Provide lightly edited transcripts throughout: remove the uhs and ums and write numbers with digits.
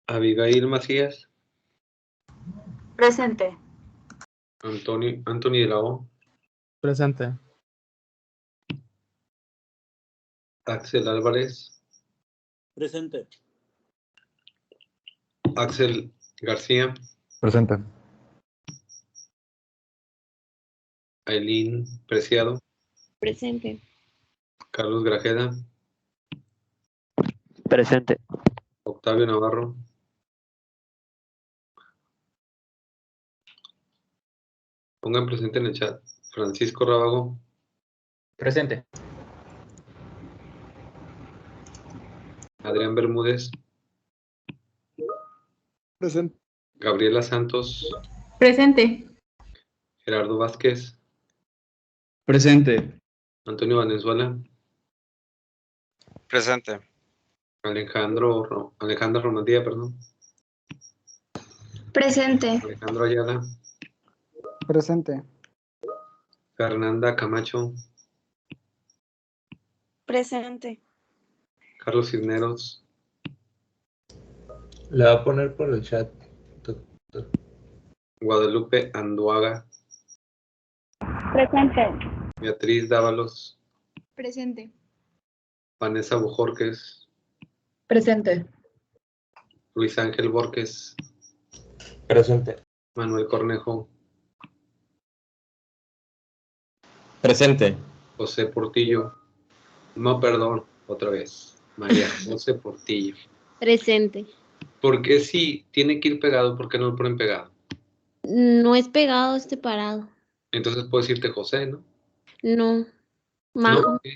Abigail Macías, Presente. Anthony de la O, Presente. Axel Álvarez, Presente. Axel García, Presente. Aileen Preciado, Presente. Carlos Grajeda, Presente. Octavio Navarro, pongan presente en el chat. Francisco Rábago, Presente. Adrián Bermúdez, Presente. Gabriela Santos, Presente. Gerardo Vázquez, Presente. Antonio Valenzuela, Presente. Alejandra Romandía, perdón, Presente. Alejandro Ayala, Presente. Fernanda Camacho, Presente. Carlos Cisneros, Le va a poner por el chat, doctor. Guadalupe Anduaga, Presente. Beatriz Dávalos, Presente. Vanessa Bojorques, Presente. Luis Ángel Borges, Presente. Manuel Cornejo, Presente. José Portillo, no, perdón, otra vez, María José Portillo. Presente. ¿Por qué si tiene que ir pegado? ¿Por qué no lo ponen pegado? No es pegado, es separado. Entonces puedo decirte José, ¿no? No. No, Majo. ¿por qué?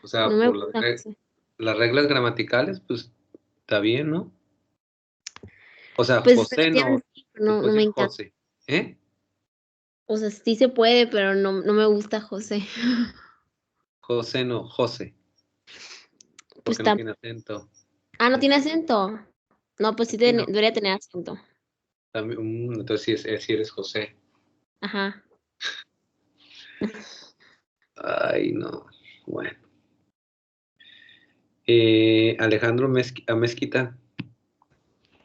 O sea, No me por gusta José. las reglas gramaticales, pues está bien, ¿no? O sea, Pues José no, no puedes me decir encanta. José. ¿Eh? O sea, sí se puede, pero no me gusta José. José no, José. Pues Porque no tiene acento. Ah, ¿no tiene acento? No, pues sí Sí, no. debería tener acento. También, entonces sí eres José. Ajá. Ay, no. Bueno. Alejandro Amezquita,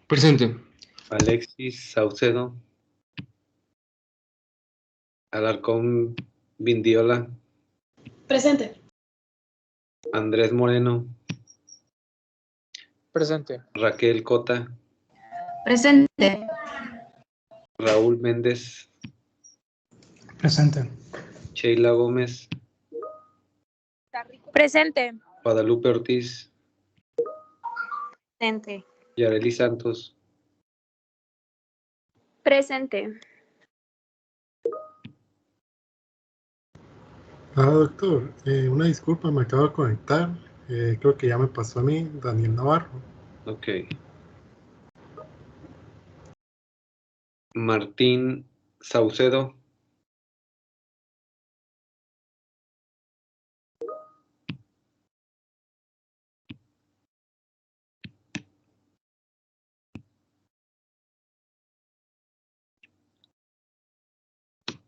Presente. Alexis Saucedo, Alarcón Vindiola, Presente. Andrés Moreno, Presente. Raquel Cota, Presente. Raúl Méndez, Presente. Sheila Gómez, Presente. Guadalupe Ortiz, Presente. Yareli Santos, Presente. Doctor, una disculpa, me acabo de conectar. Creo que ya me pasó a mí, Daniel Navarro. ok. Martín Saucedo,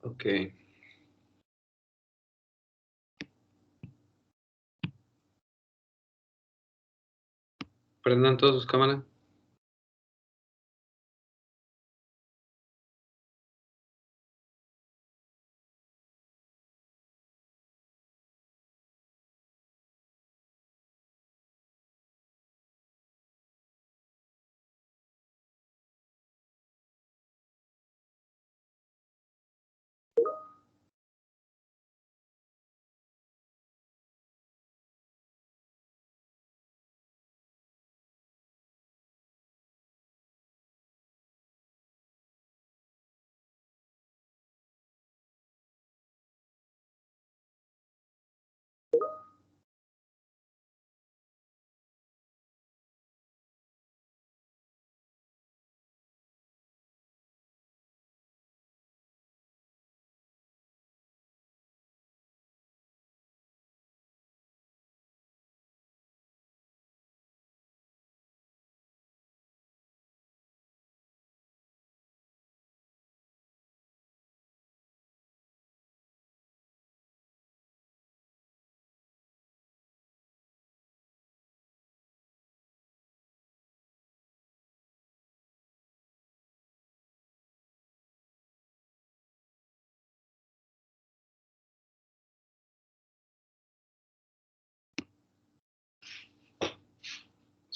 ok. Prendan todas sus cámaras.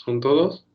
¿Son todos?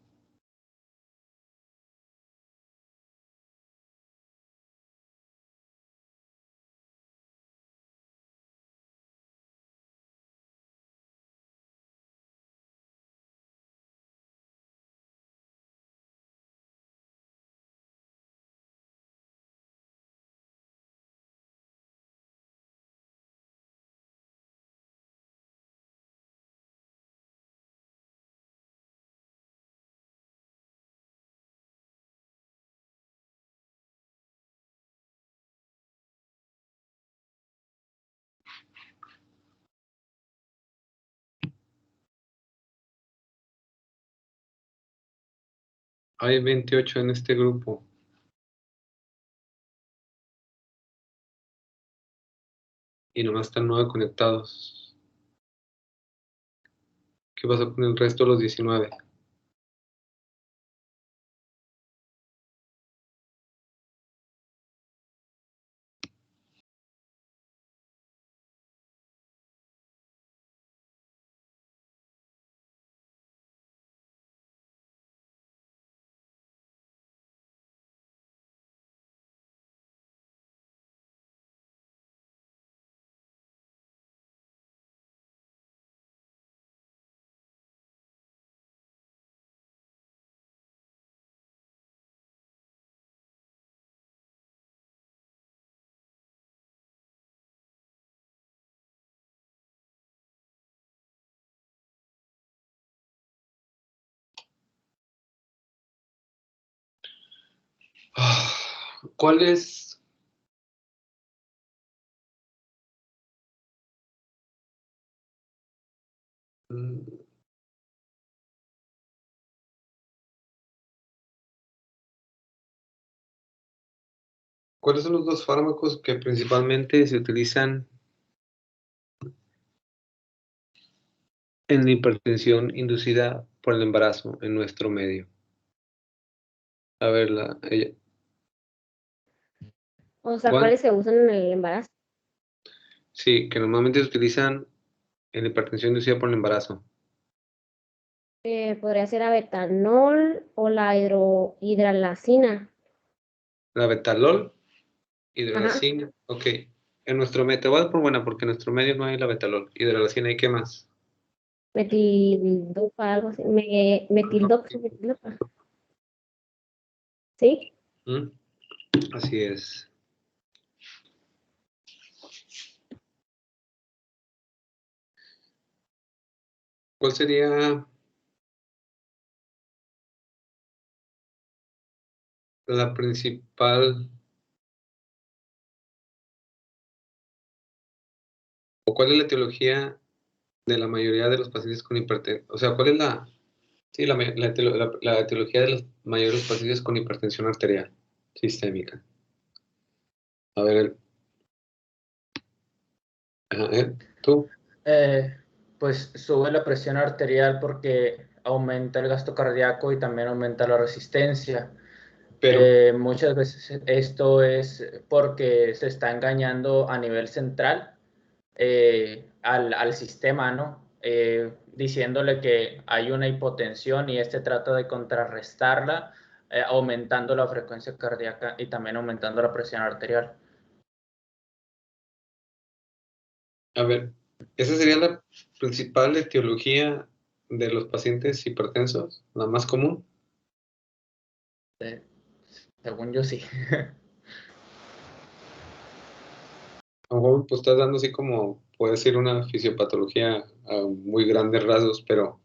Hay 28 en este grupo. Y nomás están 9 conectados. ¿Qué pasó con el resto de los 19? ¿Cuál es? ¿Cuáles son los dos fármacos que principalmente se utilizan en la hipertensión inducida por el embarazo en nuestro medio? A ver, O sea, ¿cuál? ¿cuáles se usan en el embarazo? Sí, que normalmente se utilizan en la hipertensión inducida por el embarazo. Podría ser abetanol o la hidralacina. La betalol, hidralacina. Ok. En nuestro medio, te voy a dar por buena porque en nuestro medio no hay la betalol. Hidralacina, ¿y qué más? Metildopa, algo así. Metildopa. ¿Sí? ¿Mm? Así es. ¿Cuál sería la principal o cuál es la etiología de la mayoría de los pacientes con hipertensión? O sea, ¿cuál es sí, la etiología de los mayores pacientes con hipertensión arterial sistémica? A ver, tú. Pues sube la presión arterial porque aumenta el gasto cardíaco y también aumenta la resistencia. Pero, Muchas veces esto es porque se está engañando a nivel central al sistema, ¿no? Diciéndole que hay una hipotensión y este trata de contrarrestarla, aumentando la frecuencia cardíaca y también aumentando la presión arterial. a ver, esa sería la principal etiología de los pacientes hipertensos, la más común. Según yo, sí. A lo mejor pues estás dando así como, puede ser una fisiopatología a muy grandes rasgos, pero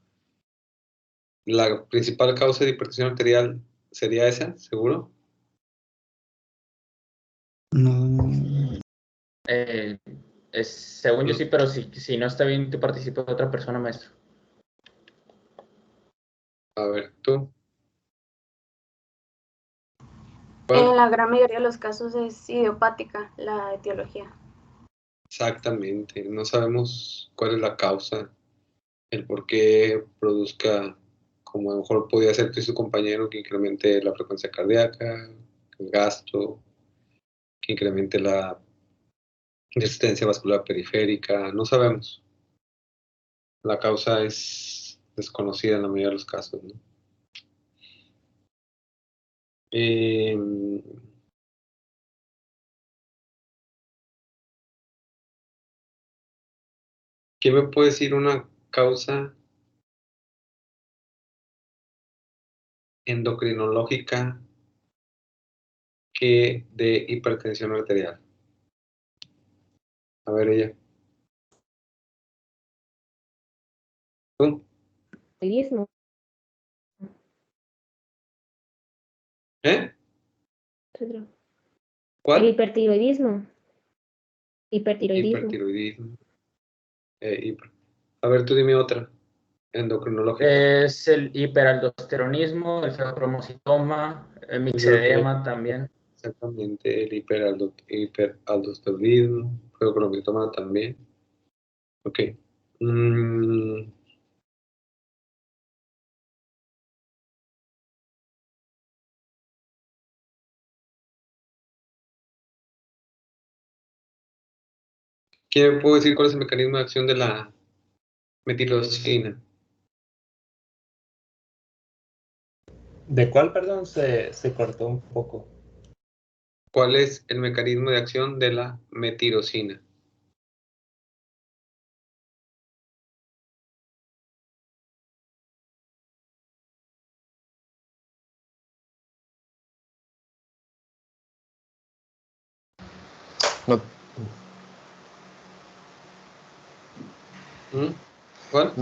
la principal causa de hipertensión arterial sería esa, ¿seguro? No. Según yo sí, pero si no está bien, tú participas de otra persona, maestro. A ver, tú. En la gran mayoría de los casos es idiopática la etiología. Exactamente, no sabemos cuál es la causa, el por qué produzca, como a lo mejor podía ser que su compañero, que incremente la frecuencia cardíaca, el gasto, que incremente la resistencia vascular periférica, no sabemos. La causa es desconocida en la mayoría de los casos, ¿no? ¿Quién me puede decir una causa endocrinológica de hipertensión arterial? A ver, ella. ¿Tú? Hipertiroidismo. ¿Eh? El ¿Cuál? hipertiroidismo. Hipertiroidismo. Hipertiroidismo. A ver, tú dime otra. Endocrinológica. Es el hiperaldosteronismo, el feocromocitoma, el mixedema también. Exactamente, el hiperaldosteronismo, feocromocitoma también. Ok. ¿Quién me puede decir cuál es el mecanismo de acción de la metilocina? ¿De cuál, perdón? Se cortó un poco. ¿Cuál es el mecanismo de acción de la metirosina? No, ¿Cuál?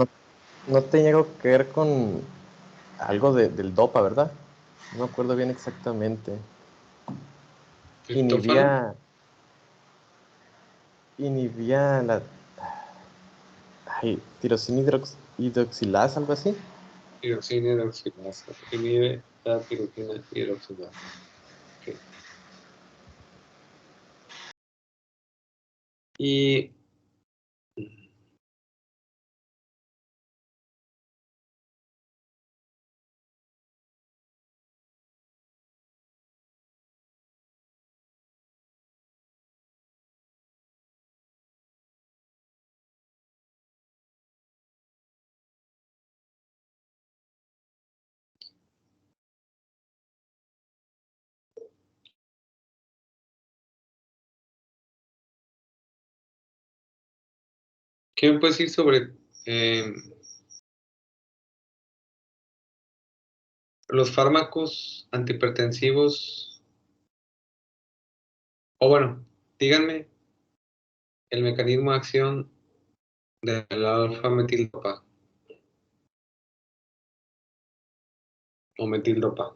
no tenía algo que ver con algo del DOPA, ¿verdad? No me acuerdo bien exactamente. ¿Triptófano? Inhibía la... Ay, tirosina hidroxilasa, algo así. Tirosina hidroxilasa. Inhibe la tirosina hidroxilasa. Ok. Y ¿qué me puedes decir sobre los fármacos antihipertensivos? O bueno, díganme el mecanismo de acción del alfa-metildopa o metildopa.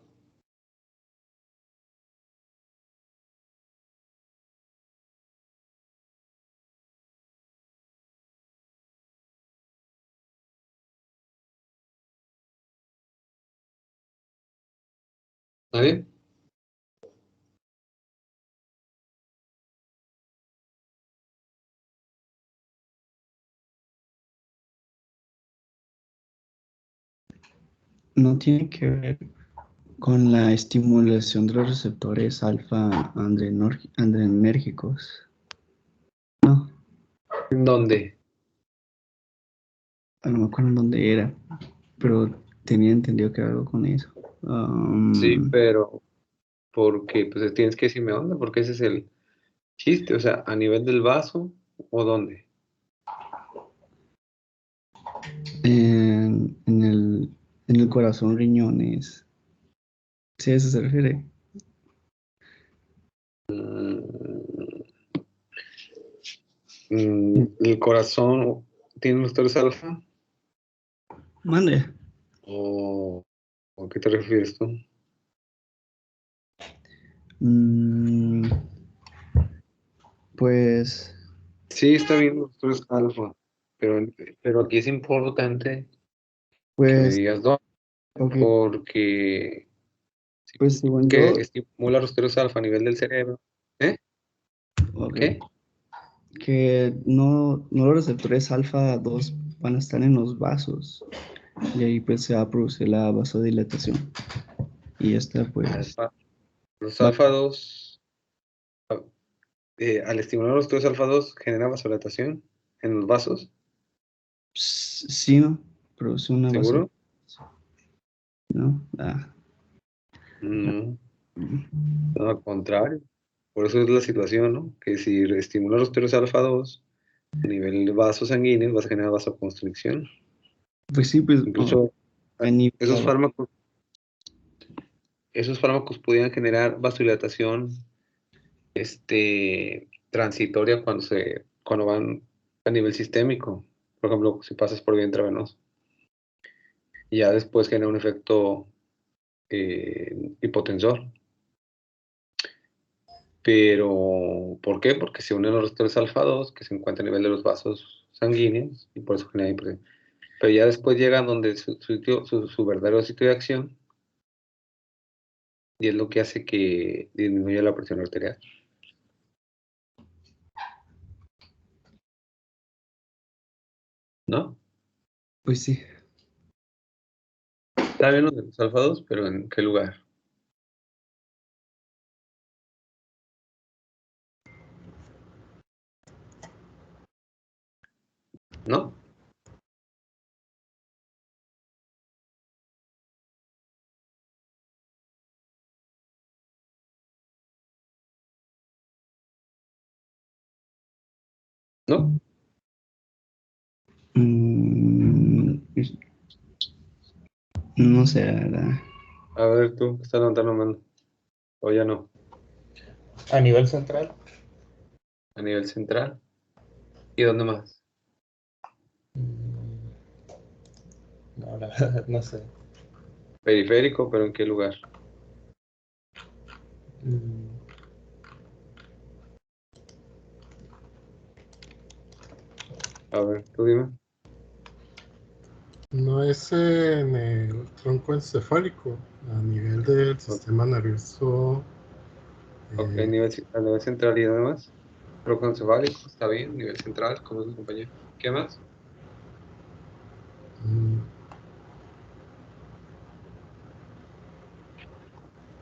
¿Nadie? No tiene que ver con la estimulación de los receptores alfa adrenérgicos. No, ¿En dónde? no me acuerdo en dónde era, pero tenía entendido que era algo con eso. Sí, pero porque pues tienes que decirme dónde, porque ese es el chiste, o sea, a nivel del vaso o dónde. En el corazón, riñones. ¿Sí a eso se refiere? ¿El corazón tiene receptores alfa? Mande. ¿O a qué te refieres tú? Pues, Sí, está bien los receptores alfa, pero aquí es importante que me pues, digas dónde, ok, porque pues según que yo, estimula los receptores alfa a nivel del cerebro. ¿Eh? ok, ¿Qué? que no los receptores alfa 2 van a estar en los vasos y ahí pues se va a producir la vasodilatación y esta pues Los va, alfa 2, al estimular los receptores alfa 2 genera vasodilatación en los vasos. sí, ¿no? produce una ¿Seguro? ¿No? No, al contrario. Por eso es la situación, ¿no? Que si estimulas los receptores alfa 2 a nivel de vasos sanguíneos, vas a generar vasoconstricción. Pues sí, pues Incluso esos fármacos podían generar vasodilatación transitoria cuando van a nivel sistémico. Por ejemplo, si pasas por vía intravenosa. Y ya después genera un efecto hipotensor. Pero, ¿por qué? Porque se unen los receptores alfa 2 que se encuentran a nivel de los vasos sanguíneos y por eso genera hipertensión. Pero ya después llegan donde su verdadero sitio de acción y es lo que hace que disminuya la presión arterial. ¿No? Pues sí. Está bien los de los alfa 2, pero ¿en qué lugar? ¿No? ¿No? No sé, la verdad. A ver, tú, que estás levantando la mano. O ya no. A nivel central. A nivel central. ¿Y dónde más? No, la verdad, no sé. Periférico, pero ¿en qué lugar? A ver, tú dime. No es en el tronco encefálico, a nivel del sistema nervioso. Ok, a nivel central y nada más. Trocoencefálico, está bien, nivel central, como es mi compañero. ¿Qué más? mm,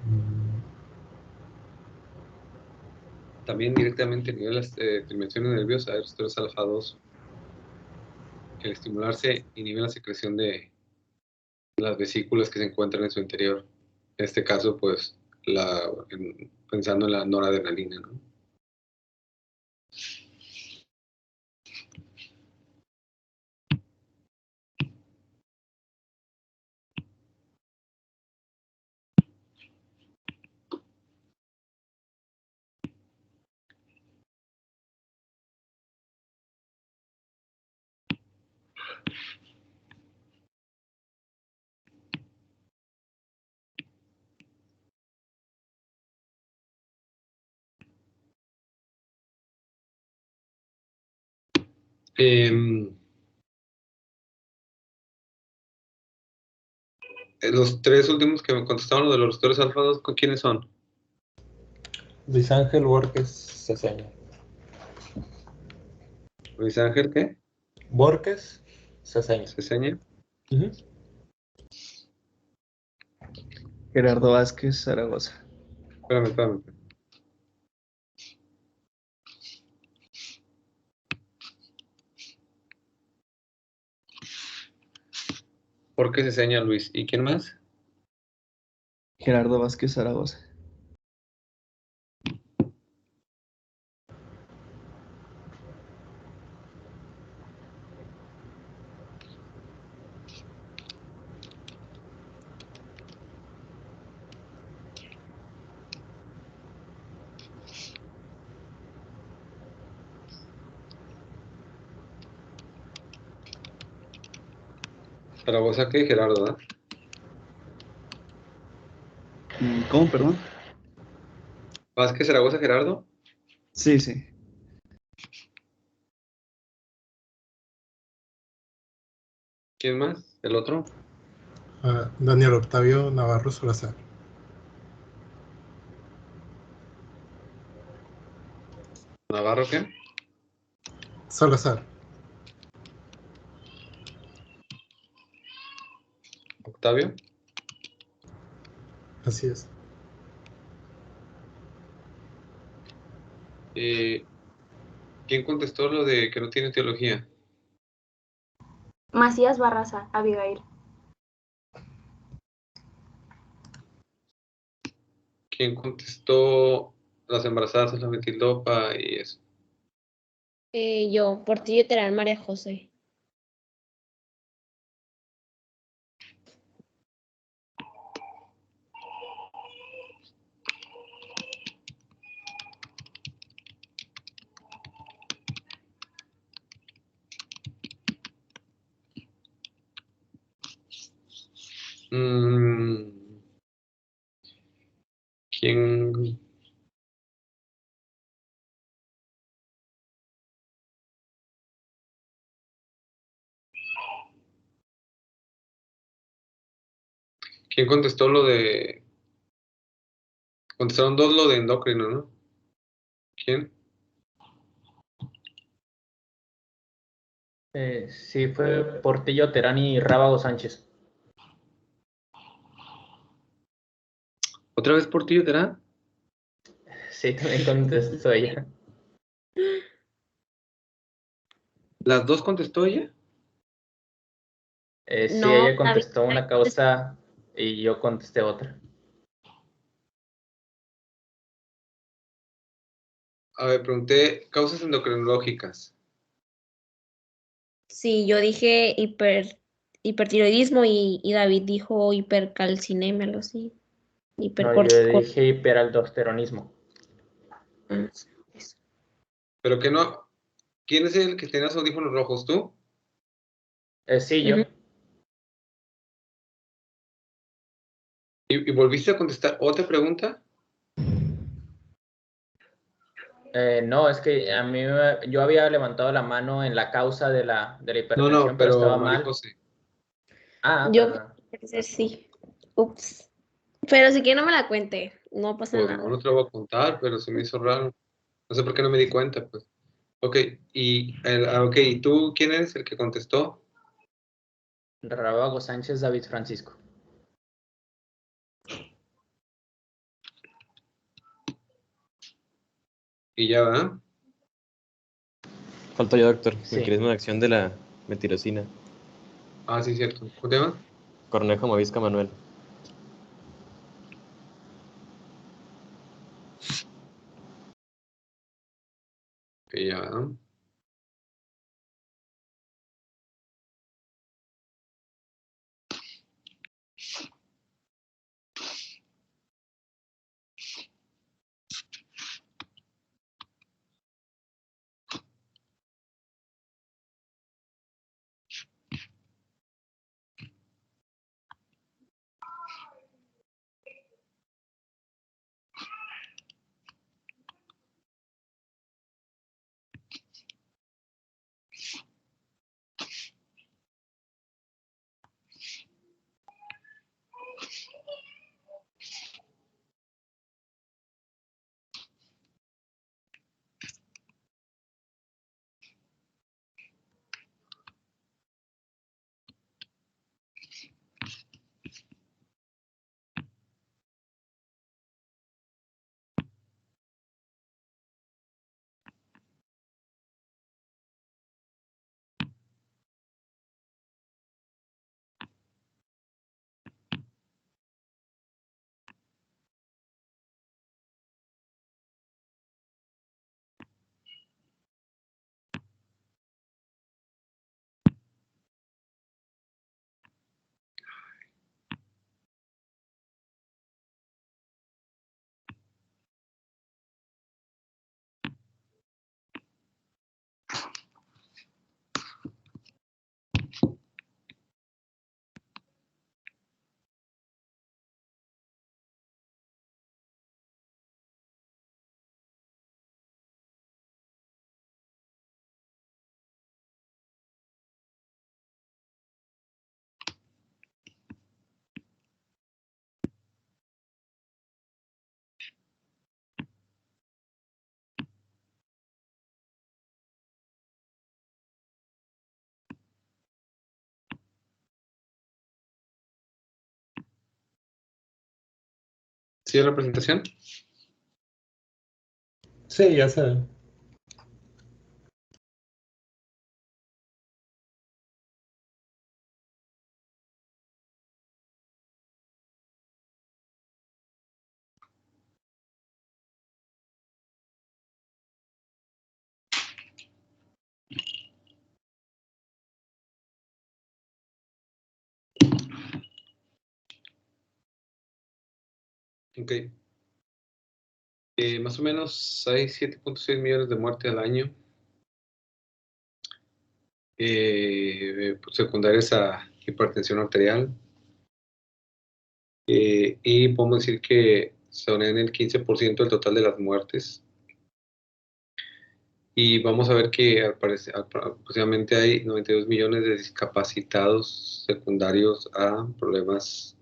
mm, También directamente a nivel de las terminaciones nerviosas, hay receptores alfa 2 que al estimularse inhiben la secreción de las vesículas que se encuentran en su interior. En este caso, pues, pensando en la noradrenalina, ¿no? Los tres últimos que me contestaron, los de los receptores alfa 2, ¿quiénes son? Luis Ángel Borges Ceseña. Luis Ángel, ¿qué? Borges Ceseña. ¿Ceseña? Gerardo Vázquez Zaragoza. Espérame. ¿Por qué Ceseña, Luis? ¿Y quién más? Gerardo Vázquez Zaragoza. Zaragoza, ¿qué? Gerardo, ¿verdad? ¿Cómo, perdón? Vázquez, Zaragoza, Gerardo. Sí, sí. ¿Quién más? ¿El otro? Daniel Octavio Navarro Salazar. ¿Navarro qué? Salazar. ¿Octavio? Así es. ¿Quién contestó lo de que no tiene teología? Macías Barraza, Abigail. ¿Quién contestó las embarazadas en la metildopa y eso? Yo, Portillo Terán, María José. ¿Quién? ¿Quién contestó lo de... Contestaron dos lo de endocrino, ¿no? ¿Quién? Sí, fue Portillo Terán y Rábago Sánchez. ¿Otra vez Portillo Terán? Sí, también contestó ella. ¿Las dos contestó ella? Sí, No, ella David, contestó una causa y yo contesté otra. A ver, pregunté causas endocrinológicas. sí, yo dije hipertiroidismo y David dijo hipercalcinemia, algo así. No, yo Hipercortico. dije hiperaldosteronismo. Eso. Pero que no... ¿Quién es el que tiene los audífonos rojos? ¿Tú? Sí, yo. Ujú. ¿Y volviste a contestar otra pregunta? No, es que yo había levantado la mano en la causa de la No, hipertensión, pero pero estaba María mal. José. Yo, Perdón. al parecer sí. Ups. Pero si que no me la cuente, no pasa Pues no, nada. no te lo voy a contar, pero se me hizo raro. No sé por qué no me di cuenta, pues. Ok, ¿y tú quién eres el que contestó? Rábago Sánchez, David Francisco. Y ya, ¿verdad? Falta yo, doctor. Sí. Mecanismo de acción de la metirosina. Ah, sí, cierto. ¿Cómo te llamas? Cornejo Movisca Manuel. Y ya, ¿verdad? ¿Sí la presentación? Sí, ya se ve. Ok. Más o menos hay 7.6 millones de muertes al año, secundarias a hipertensión arterial. Y podemos decir que son en el 15% del total de las muertes. Y vamos a ver que aproximadamente hay 92 millones de discapacitados secundarios a problemas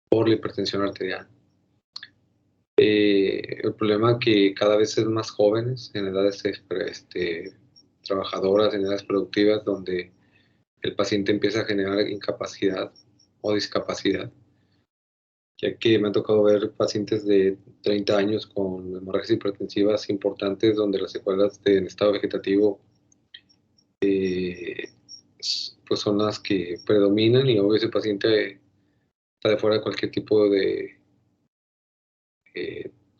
por la hipertensión arterial. El problema que cada vez es más jóvenes, en edades trabajadoras, en edades productivas, donde el paciente empieza a generar incapacidad o discapacidad, ya que me ha tocado ver pacientes de 30 años con hemorragias hipertensivas importantes, donde las secuelas en estado vegetativo pues son las que predominan, y obvio ese paciente está de fuera de cualquier tipo de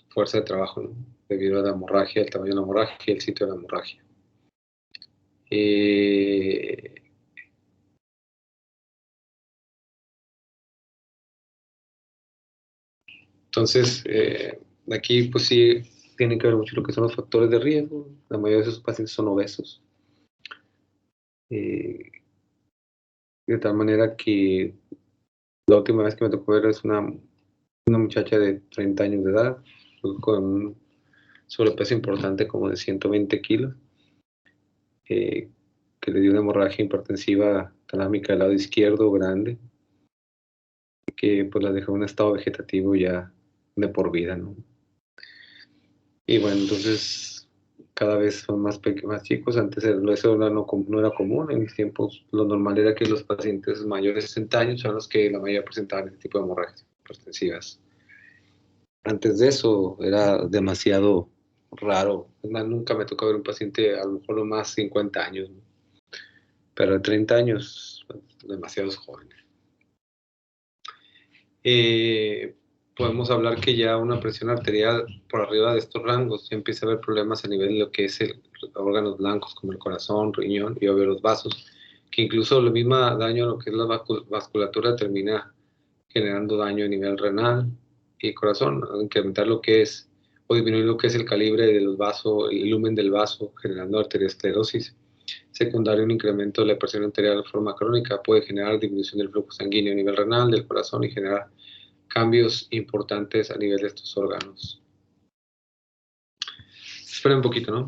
fuerza de trabajo, ¿no? Debido a la hemorragia, el tamaño de la hemorragia, el sitio de la hemorragia. Entonces, aquí pues sí tiene que ver mucho lo que son los factores de riesgo. La mayoría de esos pacientes son obesos. De tal manera que la última vez que me tocó ver es una muchacha de 30 años de edad, con un sobrepeso importante como de 120 kilos, que le dio una hemorragia hipertensiva talámica del lado izquierdo grande, que pues la dejó en un estado vegetativo ya de por vida, ¿no? Y bueno, entonces cada vez son más chicos. Antes eso no era común. En mis tiempos lo normal era que los pacientes mayores de 60 años son los que la mayoría presentaban este tipo de hemorragias hipertensivas. Antes de eso era demasiado raro. Nunca me tocó ver un paciente a lo mejor lo más 50 años, ¿no? Pero de 30 años, demasiados jóvenes. Podemos hablar que ya una presión arterial por arriba de estos rangos ya empieza a haber problemas a nivel de lo que es órganos blancos como el corazón, riñón y obvio los vasos, que incluso el mismo daño a lo que es la vasculatura termina generando daño a nivel renal y corazón, incrementar lo que es o disminuir lo que es el calibre de los vasos, el lumen del vaso, generando arteriosclerosis. Secundario, un incremento de la presión arterial de forma crónica puede generar disminución del flujo sanguíneo a nivel renal, del corazón, y generar cambios importantes a nivel de estos órganos. Espera un poquito, ¿no?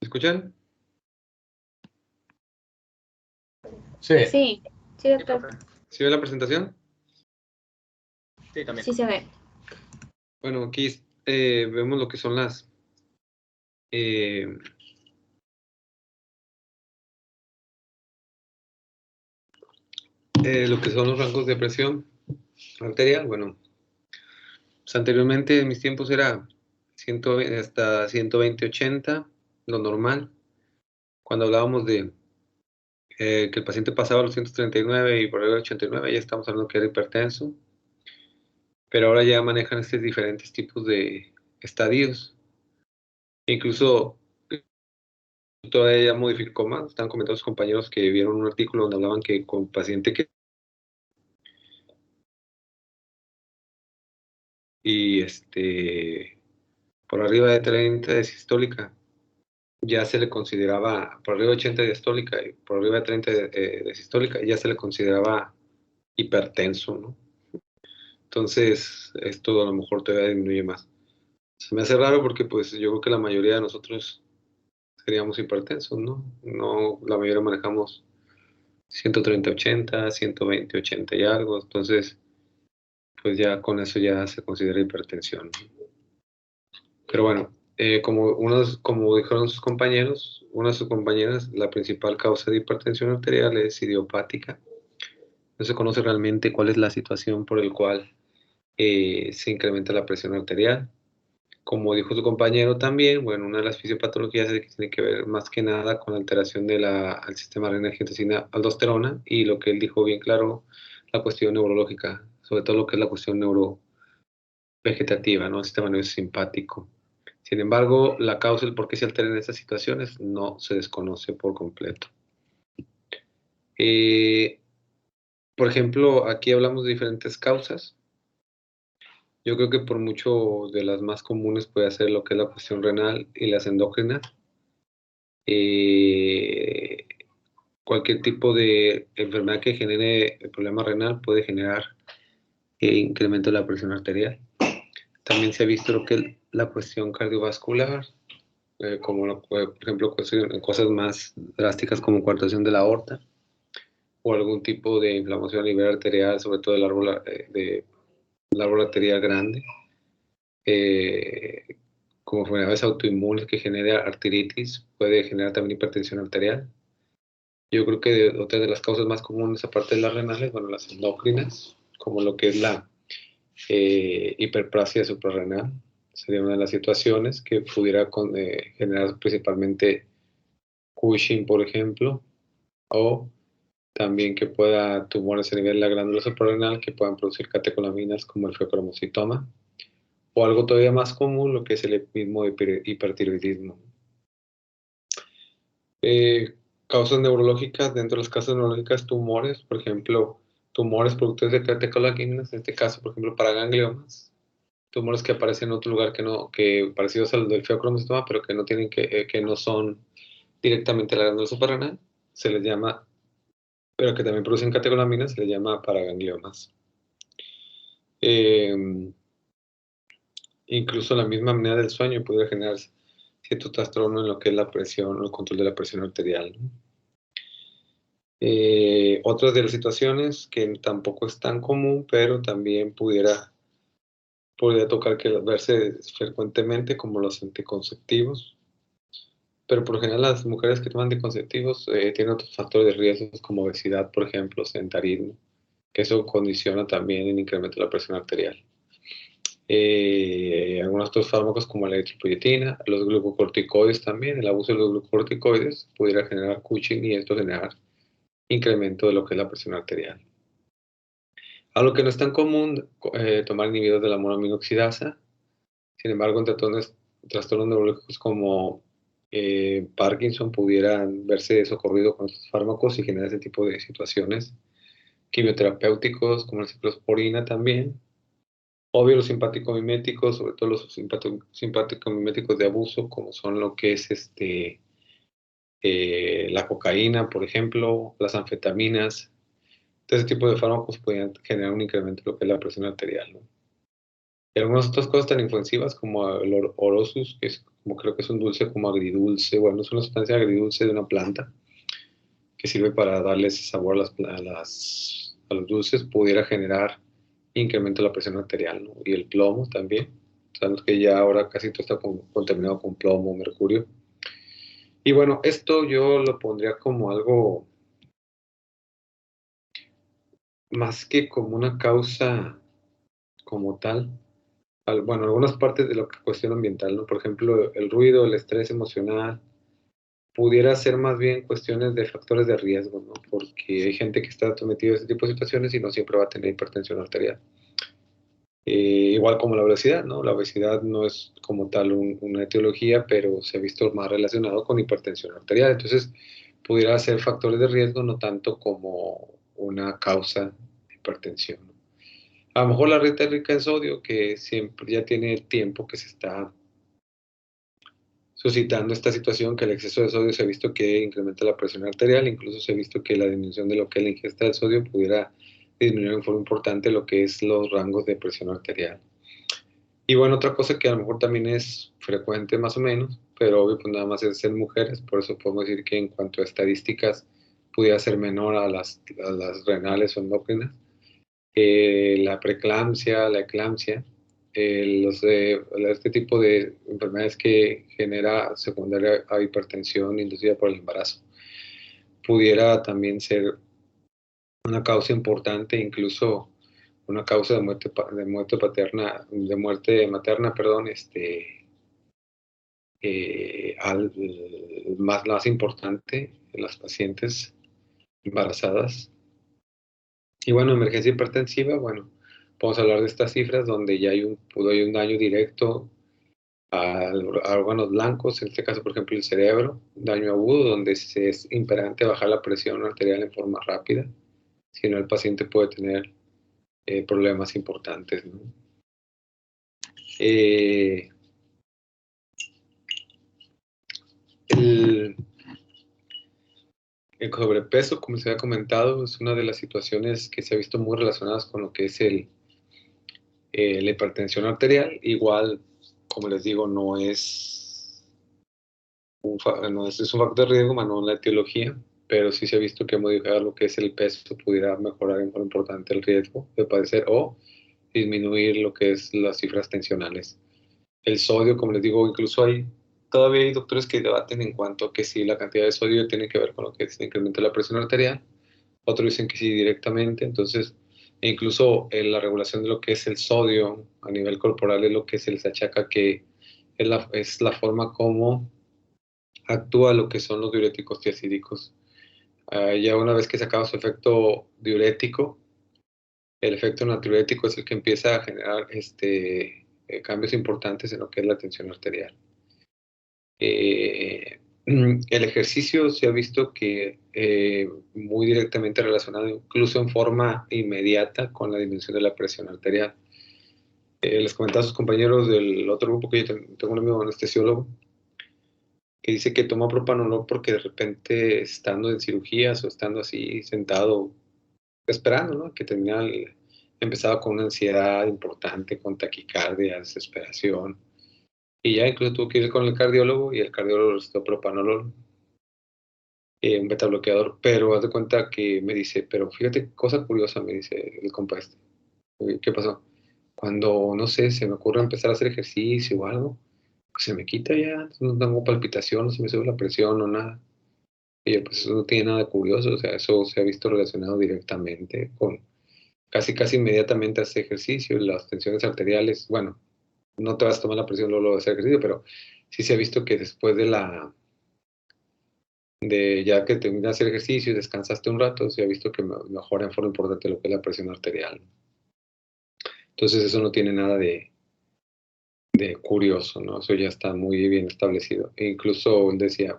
escuchan? Sí. Sí, sí, doctor. ¿Sí ve la presentación? Sí, también. Sí se ve. Bueno, aquí vemos lo que son las lo que son los rangos de presión arterial. Bueno, pues anteriormente en mis tiempos era 120, hasta 120/80, lo normal. Cuando hablábamos de que el paciente pasaba los 139 y por arriba de 89, ya estamos hablando que era hipertenso. Pero ahora ya manejan estos diferentes tipos de estadios. Incluso todavía ya modificó más. Están comentando sus compañeros que vieron un artículo donde hablaban que con paciente que y por arriba de 30 de sistólica ya se le consideraba, por arriba de 80 de diastólica y por arriba de 30 de sistólica ya se le consideraba hipertenso, ¿no? Entonces, esto a lo mejor todavía disminuye más. Se me hace raro porque pues yo creo que la mayoría de nosotros seríamos hipertensos, ¿no? No, la mayoría manejamos 130/80, 120/80 y algo, entonces pues ya con eso ya se considera hipertensión, ¿no? Pero bueno, como dijeron sus compañeros, una de sus compañeras, la principal causa de hipertensión arterial es idiopática. No se conoce realmente cuál es la situación por el cual se incrementa la presión arterial. Como dijo su compañero también, bueno, una de las fisiopatologías es que tiene que ver más que nada con la alteración al sistema renina-angiotensina aldosterona y lo que él dijo bien claro, la cuestión neurológica, sobre todo lo que es la cuestión neurovegetativa, ¿no? El sistema nervioso simpático. Sin embargo, la causa, el por qué se alteran estas situaciones, no se desconoce por completo. Por ejemplo, aquí hablamos de diferentes causas. Yo creo que por mucho de las más comunes puede ser lo que es la cuestión renal y las endócrinas. Cualquier tipo de enfermedad que genere el problema renal puede generar incremento de la presión arterial. También se ha visto lo que es la cuestión cardiovascular, como por ejemplo cosas más drásticas como coartación de la aorta o algún tipo de inflamación a nivel arterial, sobre todo del árbol arterial grande, como enfermedades autoinmunes que genera arteritis, puede generar también hipertensión arterial. Yo creo que otra de las causas más comunes, aparte de las renales, bueno, las endócrinas, como lo que es la hiperplasia suprarrenal, sería una de las situaciones que pudiera generar principalmente Cushing, por ejemplo, o también que pueda tumores a nivel de la glándula suprarrenal que puedan producir catecolaminas como el feocromocitoma, o algo todavía más común, lo que es el mismo hipertiroidismo. Causas neurológicas, dentro de las causas neurológicas, tumores, por ejemplo, tumores productores de catecolaminas, en este caso, por ejemplo, paragangliomas, tumores que aparecen en otro lugar que parecidos al del feocromocitoma, pero que no tienen que no son directamente la glándula suprarrenal, se les llama, pero que también producen catecolaminas, se les llama paragangliomas. Incluso la misma apnea del sueño puede generar cierto trastorno en lo que es la presión, el control de la presión arterial, ¿no? Otras de las situaciones que tampoco es tan común, pero también podría tocar verse frecuentemente, como los anticonceptivos. Pero por lo general las mujeres que toman anticonceptivos tienen otros factores de riesgo como obesidad, por ejemplo, sedentarismo, que eso condiciona también el incremento de la presión arterial. Algunos otros fármacos como la eritropoyetina, los glucocorticoides también, el abuso de los glucocorticoides pudiera generar Cushing y esto generar incremento de lo que es la presión arterial. Algo que no es tan común, tomar inhibidores de la monoaminoxidasa. Sin embargo, en trastornos neurológicos como Parkinson pudieran verse socorrido con estos fármacos y generar ese tipo de situaciones. Quimioterapéuticos como la ciclosporina también. Obvio, los simpático-miméticos, sobre todo los simpático-miméticos de abuso, como son lo que es la cocaína, por ejemplo, las anfetaminas. Ese tipo de fármacos pueden generar un incremento de lo que es la presión arterial, ¿no? Y algunas otras cosas tan inofensivas como el orosus, que es como creo que es un dulce como agridulce, bueno, es una sustancia agridulce de una planta que sirve para darle ese sabor a los dulces, pudiera generar incremento de la presión arterial, ¿no? Y el plomo también. Sabemos que ya ahora casi todo está contaminado con plomo, mercurio. Y bueno, esto yo lo pondría como algo más que como una causa como tal. Bueno, algunas partes de la cuestión ambiental, ¿no? Por ejemplo, el ruido, el estrés emocional, pudiera ser más bien cuestiones de factores de riesgo, ¿no? Porque hay gente que está sometida a este tipo de situaciones y no siempre va a tener hipertensión arterial. Igual como la obesidad, ¿no? La obesidad no es como tal una etiología, pero se ha visto más relacionado con hipertensión arterial. Entonces, pudiera ser factores de riesgo, no tanto como una causa de hipertensión, ¿no? A lo mejor la dieta rica en sodio, que siempre ya tiene tiempo que se está suscitando esta situación, que el exceso de sodio se ha visto que incrementa la presión arterial, incluso se ha visto que la disminución de lo que es la ingesta de sodio pudiera disminuir en forma importante lo que es los rangos de presión arterial. Y bueno, otra cosa que a lo mejor también es frecuente más o menos, pero obvio pues nada más es en mujeres, por eso podemos decir que en cuanto a estadísticas pudiera ser menor a las renales o endocrinas. La preeclampsia, la eclampsia, este tipo de enfermedades que genera secundaria a hipertensión inducida por el embarazo, pudiera también ser una causa importante, incluso una causa de muerte materna, perdón, más importante en las pacientes embarazadas. Y bueno, emergencia hipertensiva, bueno, podemos hablar de estas cifras donde ya hay un daño directo a órganos blancos, en este caso, por ejemplo, el cerebro, un daño agudo donde es imperante bajar la presión arterial en forma rápida, si no el paciente puede tener problemas importantes, ¿no? El sobrepeso, como se ha comentado, es una de las situaciones que se ha visto muy relacionadas con lo que es la hipertensión arterial. Igual, como les digo, no es un factor de riesgo, más no la etiología, pero sí se ha visto que modificar lo que es el peso pudiera mejorar en forma importante el riesgo de padecer o disminuir lo que es las cifras tensionales. El sodio, como les digo, incluso todavía hay doctores que debaten en cuanto a que si la cantidad de sodio tiene que ver con lo que es el incremento de la presión arterial. Otros dicen que sí directamente. Entonces, incluso la regulación de lo que es el sodio a nivel corporal es lo que se les achaca que es la forma como actúa lo que son los diuréticos tiacídicos. Ya una vez que se acaba su efecto diurético, el efecto natriurético es el que empieza a generar cambios importantes en lo que es la tensión arterial. El ejercicio se ha visto que muy directamente relacionado, incluso en forma inmediata, con la disminución de la presión arterial. Les comentaba a sus compañeros del otro grupo que yo tengo un amigo anestesiólogo que dice que toma propanolol porque de repente estando en cirugías o estando así sentado esperando, ¿no? Que empezaba con una ansiedad importante, con taquicardia, desesperación. Y ya incluso tuvo que ir con el cardiólogo y el cardiólogo recetó propanolol, un beta bloqueador, pero haz de cuenta que me dice, pero fíjate, cosa curiosa, me dice el compa este. ¿Qué pasó? Cuando, no sé, se me ocurre empezar a hacer ejercicio o algo, pues se me quita ya, no tengo palpitación, no se me sube la presión o nada. Y yo, pues eso no tiene nada de curioso, o sea, eso se ha visto relacionado directamente con casi inmediatamente hacer ejercicio, las tensiones arteriales, bueno, no te vas a tomar la presión luego de hacer ejercicio, pero sí se ha visto que después de ya que terminas de hacer ejercicio y descansaste un rato, se ha visto que mejora en forma importante lo que es la presión arterial. Entonces eso no tiene nada de curioso, ¿no? Eso ya está muy bien establecido. E incluso él decía,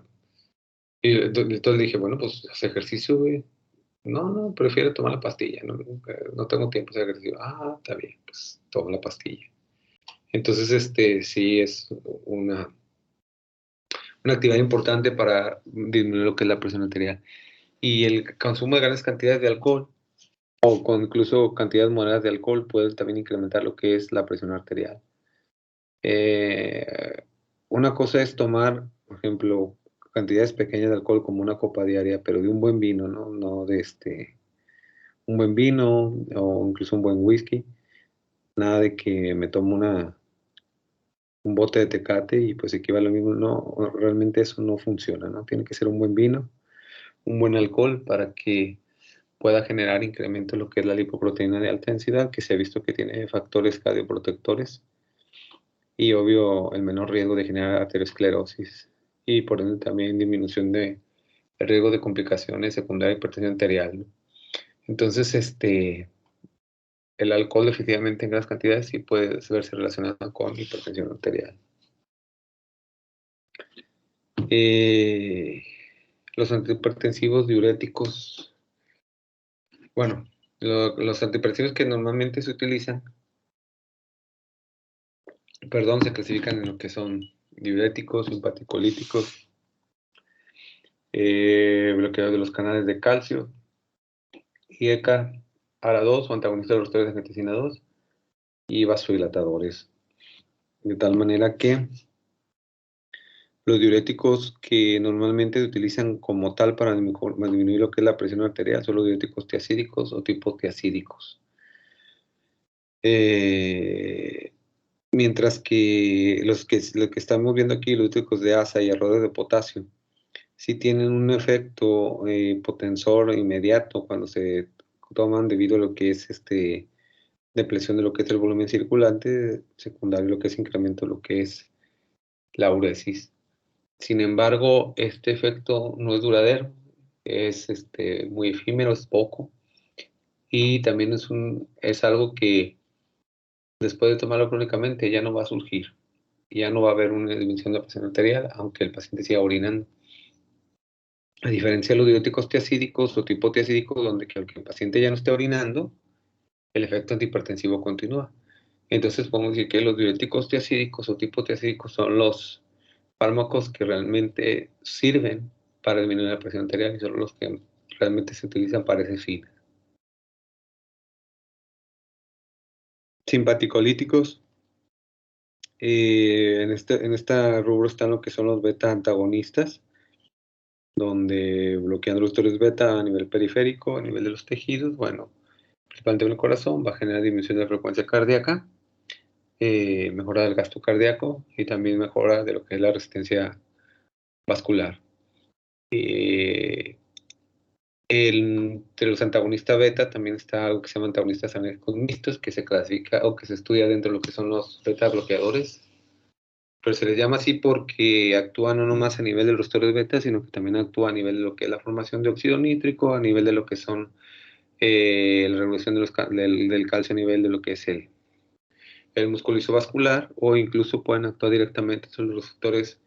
y entonces dije, bueno, pues haz ejercicio, güey. No, prefiero tomar la pastilla, no tengo tiempo de hacer ejercicio. Ah, está bien, pues toma la pastilla. Entonces, sí es una actividad importante para disminuir lo que es la presión arterial. Y el consumo de grandes cantidades de alcohol o con incluso cantidades moderadas de alcohol pueden también incrementar lo que es la presión arterial. Una cosa es tomar, por ejemplo, cantidades pequeñas de alcohol como una copa diaria, pero de un buen vino, ¿no? No de un buen vino o incluso un buen whisky. Nada de que me tomo un bote de Tecate y pues equivale a lo mismo. No, realmente eso no funciona, ¿no? Tiene que ser un buen vino, un buen alcohol para que pueda generar incremento en lo que es la lipoproteína de alta densidad, que se ha visto que tiene factores cardioprotectores y obvio el menor riesgo de generar aterosclerosis y por ende también disminución de el riesgo de complicaciones secundarias de hipertensión arterial, ¿no? Entonces, el alcohol efectivamente en grandes cantidades sí puede verse relacionado con hipertensión arterial. Los antihipertensivos diuréticos, bueno, los antihipertensivos que normalmente se utilizan, perdón, se clasifican en lo que son diuréticos, simpaticolíticos, bloqueadores de los canales de calcio, IECA, ARA2 o antagonistas de los receptores de angiotensina 2 y vasodilatadores. De tal manera que los diuréticos que normalmente se utilizan como tal para disminuir lo que es la presión arterial son los diuréticos tiacídicos o tipo tiacídicos. Mientras que lo que estamos viendo aquí, los diuréticos de asa y arroyo de potasio, sí tienen un efecto potensor inmediato cuando se toman debido a lo que es depresión de lo que es el volumen circulante, secundario lo que es incremento de lo que es la uresis. Sin embargo, este efecto no es duradero, es muy efímero, es poco, y también es algo que después de tomarlo crónicamente ya no va a surgir, ya no va a haber una disminución de la presión arterial, aunque el paciente siga orinando. A diferencia de los diuréticos tiacídicos o tipo tiacídicos, donde aunque el paciente ya no esté orinando, el efecto antihipertensivo continúa. Entonces podemos decir que los diuréticos tiacídicos o tipo tiacídicos son los fármacos que realmente sirven para disminuir la presión arterial y son los que realmente se utilizan para ese fin. Simpaticolíticos. En esta rubro están lo que son los beta antagonistas, donde bloqueando los receptores beta a nivel periférico, a nivel de los tejidos, bueno, principalmente en el corazón, va a generar disminución de la frecuencia cardíaca, mejora del gasto cardíaco y también mejora de lo que es la resistencia vascular. Entre los antagonistas beta también está algo que se llama antagonistas anérgicos mixtos, que se clasifica o que se estudia dentro de lo que son los beta bloqueadores. Pero se les llama así porque actúan no nomás a nivel de los receptores beta, sino que también actúa a nivel de lo que es la formación de óxido nítrico, a nivel de lo que son la regulación del calcio, a nivel de lo que es el músculo isovascular, o incluso pueden actuar directamente sobre los receptores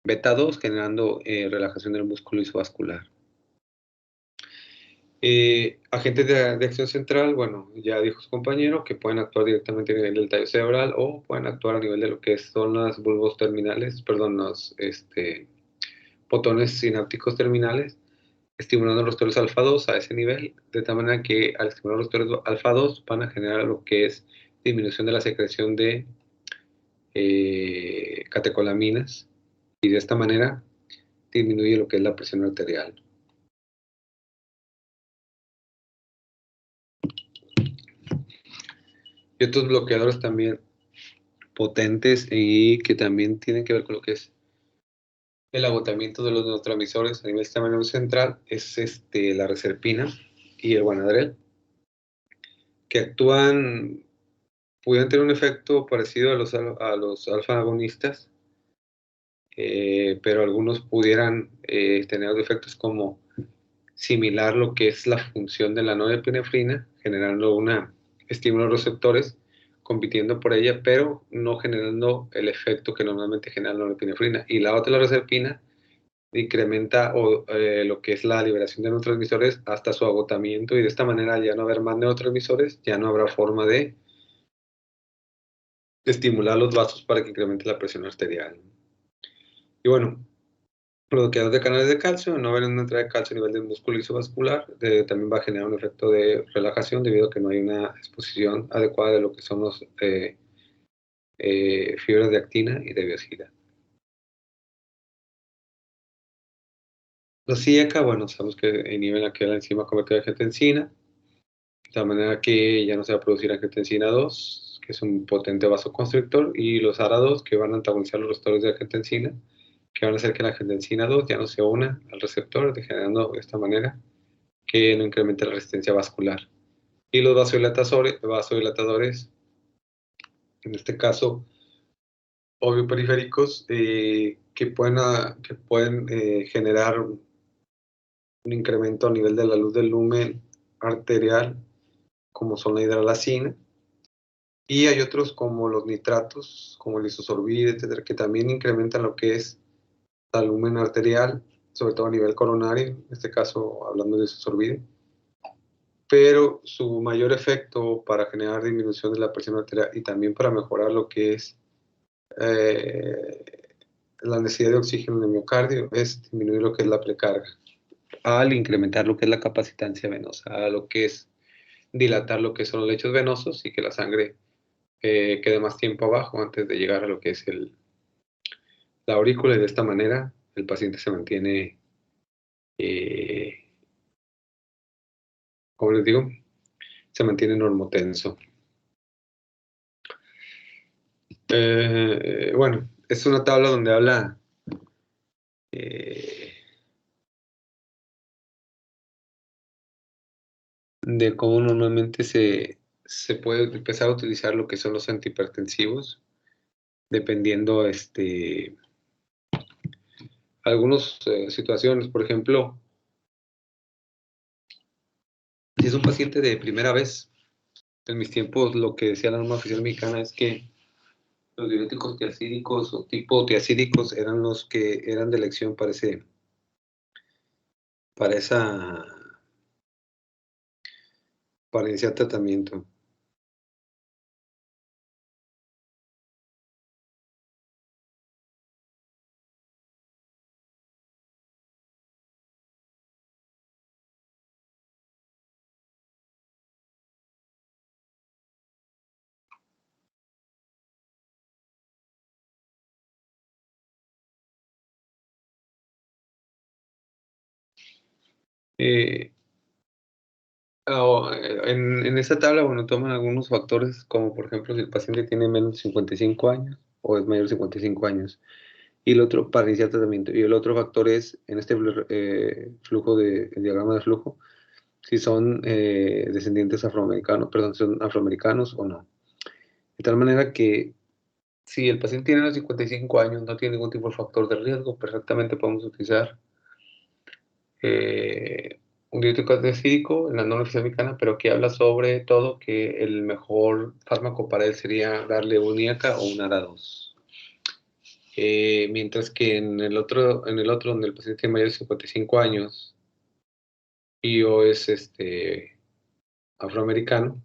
beta 2, generando relajación del músculo isovascular. Agentes de acción central, bueno, ya dijo su compañero que pueden actuar directamente a nivel del tallo cerebral o pueden actuar a nivel de lo que son las bulbos terminales, perdón, los botones sinápticos terminales, estimulando los receptores alfa 2 a ese nivel, de tal manera que al estimular los receptores alfa 2 van a generar lo que es disminución de la secreción de catecolaminas y de esta manera disminuye lo que es la presión arterial. Y otros bloqueadores también potentes y que también tienen que ver con lo que es el agotamiento de los neurotransmisores a nivel sistema nervioso central es la reserpina y el guanadrel, que pudieran tener un efecto parecido a los alfa agonistas, pero algunos pudieran tener efectos como similar lo que es la función de la norepinefrina, generando una estímulo a los receptores, compitiendo por ella, pero no generando el efecto que normalmente genera la norepinefrina. Y la otra, la reserpina, incrementa lo que es la liberación de neurotransmisores hasta su agotamiento, y de esta manera, ya no haber más neurotransmisores, ya no habrá forma de estimular los vasos para que incremente la presión arterial. Y bueno, bloqueador de canales de calcio, no haber una entrada de calcio a nivel del músculo isovascular, también va a generar un efecto de relajación debido a que no hay una exposición adecuada de lo que son los fibras de actina y de biosida. La cíaca, bueno, sabemos que inhiben aquí la enzima convertida de angiotensina, de tal manera que ya no se va a producir angiotensina 2, que es un potente vasoconstrictor, y los ARA2, que van a antagonizar los receptores de angiotensina, que van a hacer que la angiotensina 2 ya no se una al receptor, generando de esta manera que no incremente la resistencia vascular. Y los vasodilatadores, en este caso, obvio periféricos, que pueden generar un incremento a nivel de la luz del lumen arterial, como son la hidralacina, y hay otros como los nitratos, como el isosorbide, etcétera, que también incrementan lo que es el lumen arterial, sobre todo a nivel coronario, en este caso hablando de isosorbide, pero su mayor efecto para generar disminución de la presión arterial y también para mejorar lo que es la necesidad de oxígeno en el miocardio es disminuir lo que es la precarga, al incrementar lo que es la capacitancia venosa, a lo que es dilatar lo que son los lechos venosos y que la sangre quede más tiempo abajo antes de llegar a lo que es la aurícula, y de esta manera el paciente se mantiene, como les digo, se mantiene normotenso. Bueno, es una tabla donde habla de cómo normalmente se puede empezar a utilizar lo que son los antihipertensivos, dependiendo algunas situaciones. Por ejemplo, si es un paciente de primera vez, en mis tiempos lo que decía la norma oficial mexicana es que los diuréticos tiacídicos o tipo tiacídicos eran los que eran de elección para ese tratamiento. En esta tabla, bueno, toman algunos factores, como por ejemplo si el paciente tiene menos de 55 años o es mayor de 55 años, y el otro para iniciar tratamiento. Y el otro factor es, en este flujo el diagrama de flujo, si son descendientes afroamericanos, perdón, son afroamericanos o no. De tal manera que si el paciente tiene menos de 55 años, no tiene ningún tipo de factor de riesgo, perfectamente podemos utilizar un diurético tiacídico en la norma oficial mexicana, pero que habla sobre todo que el mejor fármaco para él sería darle un IACA o un ARA2. Mientras que en el otro donde el paciente tiene mayor de 55 años y o es afroamericano,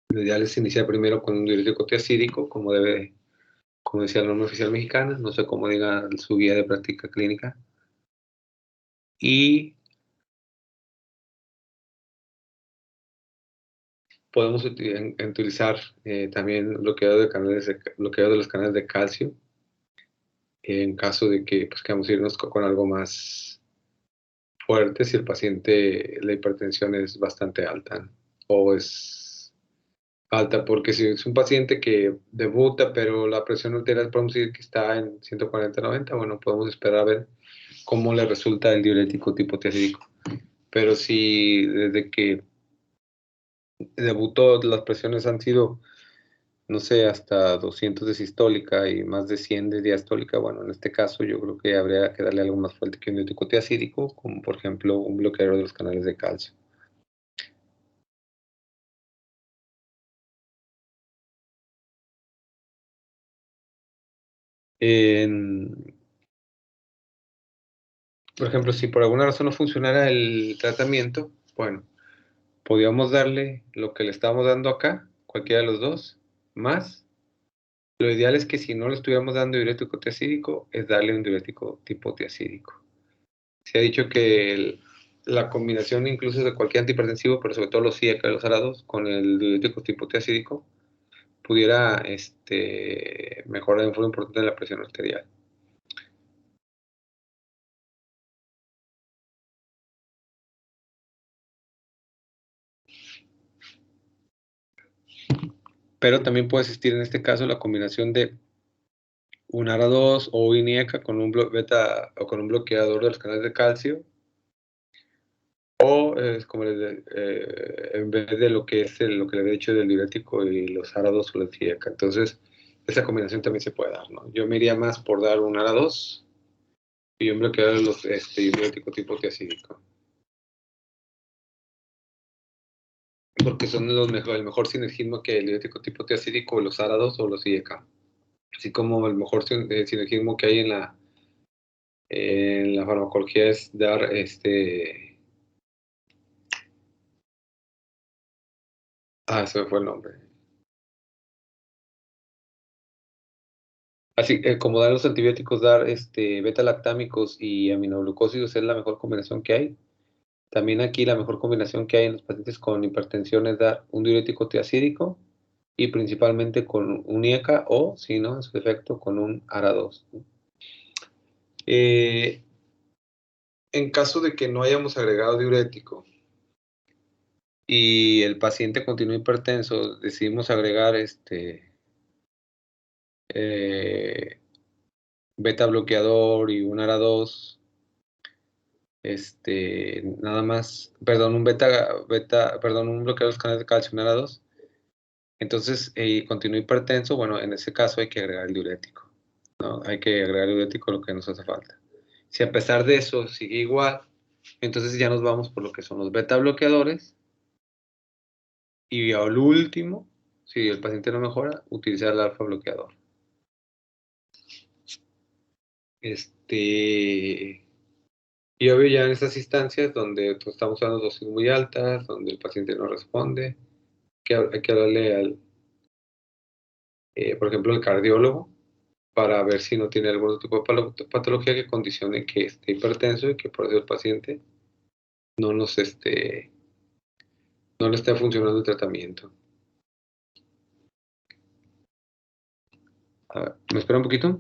lo ideal es iniciar primero con un diurético tiacídico, como decía la norma oficial mexicana, no sé cómo diga su guía de práctica clínica, y podemos utilizar también bloqueado de los canales de calcio, en caso de que pues, queramos irnos con algo más fuerte, si el paciente, la hipertensión es bastante alta, o es alta, porque si es un paciente que debuta, pero la presión arterial podemos decir que está en 140-90, bueno, podemos esperar a ver cómo le resulta el diurético tipo tiacídico. Pero si desde que debutó las presiones han sido, no sé, hasta 200 de sistólica y más de 100 de diastólica, bueno, en este caso yo creo que habría que darle algo más fuerte que un diurético tiacídico, como por ejemplo un bloqueador de los canales de calcio. Por ejemplo, si por alguna razón no funcionara el tratamiento, bueno, podríamos darle lo que le estamos dando acá, cualquiera de los dos, más Lo ideal es que si no le estuviéramos dando diurético tiacídico, es darle un diurético tipo tiacídico. Se ha dicho que la combinación incluso de cualquier antihipertensivo, pero sobre todo los IECA y los ARA2, con el diurético tipo tiacídico, pudiera mejorar de forma importante la presión arterial. Pero también puede existir en este caso la combinación de un ARA2 o un IECA con un beta o con un bloqueador de los canales de calcio, o como en vez de lo que es lo que le he dicho del diurético y los ARA2 o la IECA. Entonces, esa combinación también se puede dar, ¿no? Yo me iría más por dar un ARA2 y un bloqueador de los diurético tipo tiacídico. Porque son el mejor sinergismo que el diurético tipo tiacídico, los ARA2 o los IECA. Así como el mejor sinergismo que hay en la farmacología es dar se me fue el nombre. Así como dar los antibióticos, dar beta-lactámicos y aminoglucósidos es la mejor combinación que hay. También aquí la mejor combinación que hay en los pacientes con hipertensión es dar un diurético tiacídico y principalmente con un IECA o, si no, en su defecto, con un ARA2. En caso de que no hayamos agregado diurético y el paciente continúa hipertenso, decidimos agregar beta bloqueador y un ARA2, nada más, perdón, un perdón, un bloqueador de los canales de calcio, un ARA2. Entonces, continúa hipertenso, bueno, en ese caso hay que agregar el diurético, ¿no? Hay que agregar el diurético lo que nos hace falta. Si a pesar de eso sigue igual, entonces ya nos vamos por lo que son los beta bloqueadores. Y al último, si el paciente no mejora, utilizar el alfa bloqueador. Y obvio ya en estas instancias donde estamos usando dosis muy altas, donde el paciente no responde, hay que hablarle por ejemplo, al cardiólogo para ver si no tiene algún tipo de patología que condicione que esté hipertenso y que por eso el paciente no le esté funcionando el tratamiento. A ver, ¿me espera un poquito?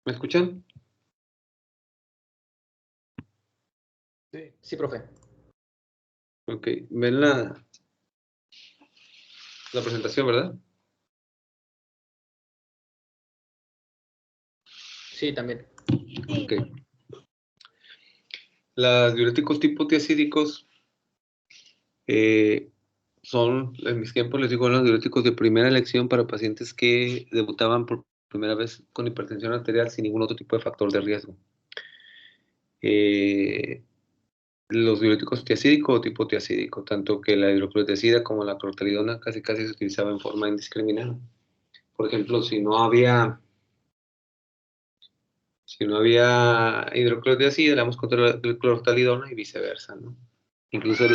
¿Me escuchan? Sí, profe. Ok, ven la presentación, ¿verdad? Sí, también. Ok. Los diuréticos tipo tiacídicos son, en mis tiempos les digo, los diuréticos de primera elección para pacientes que debutaban por primera vez con hipertensión arterial sin ningún otro tipo de factor de riesgo. Los diuréticos tiacídico o tipo tiacídico, tanto que la hidroclorotiazida como la clortalidona casi se utilizaba en forma indiscriminada. Por ejemplo, si no había hidroclorotiazida, le damos contra la clortalidona y viceversa, ¿no? Incluso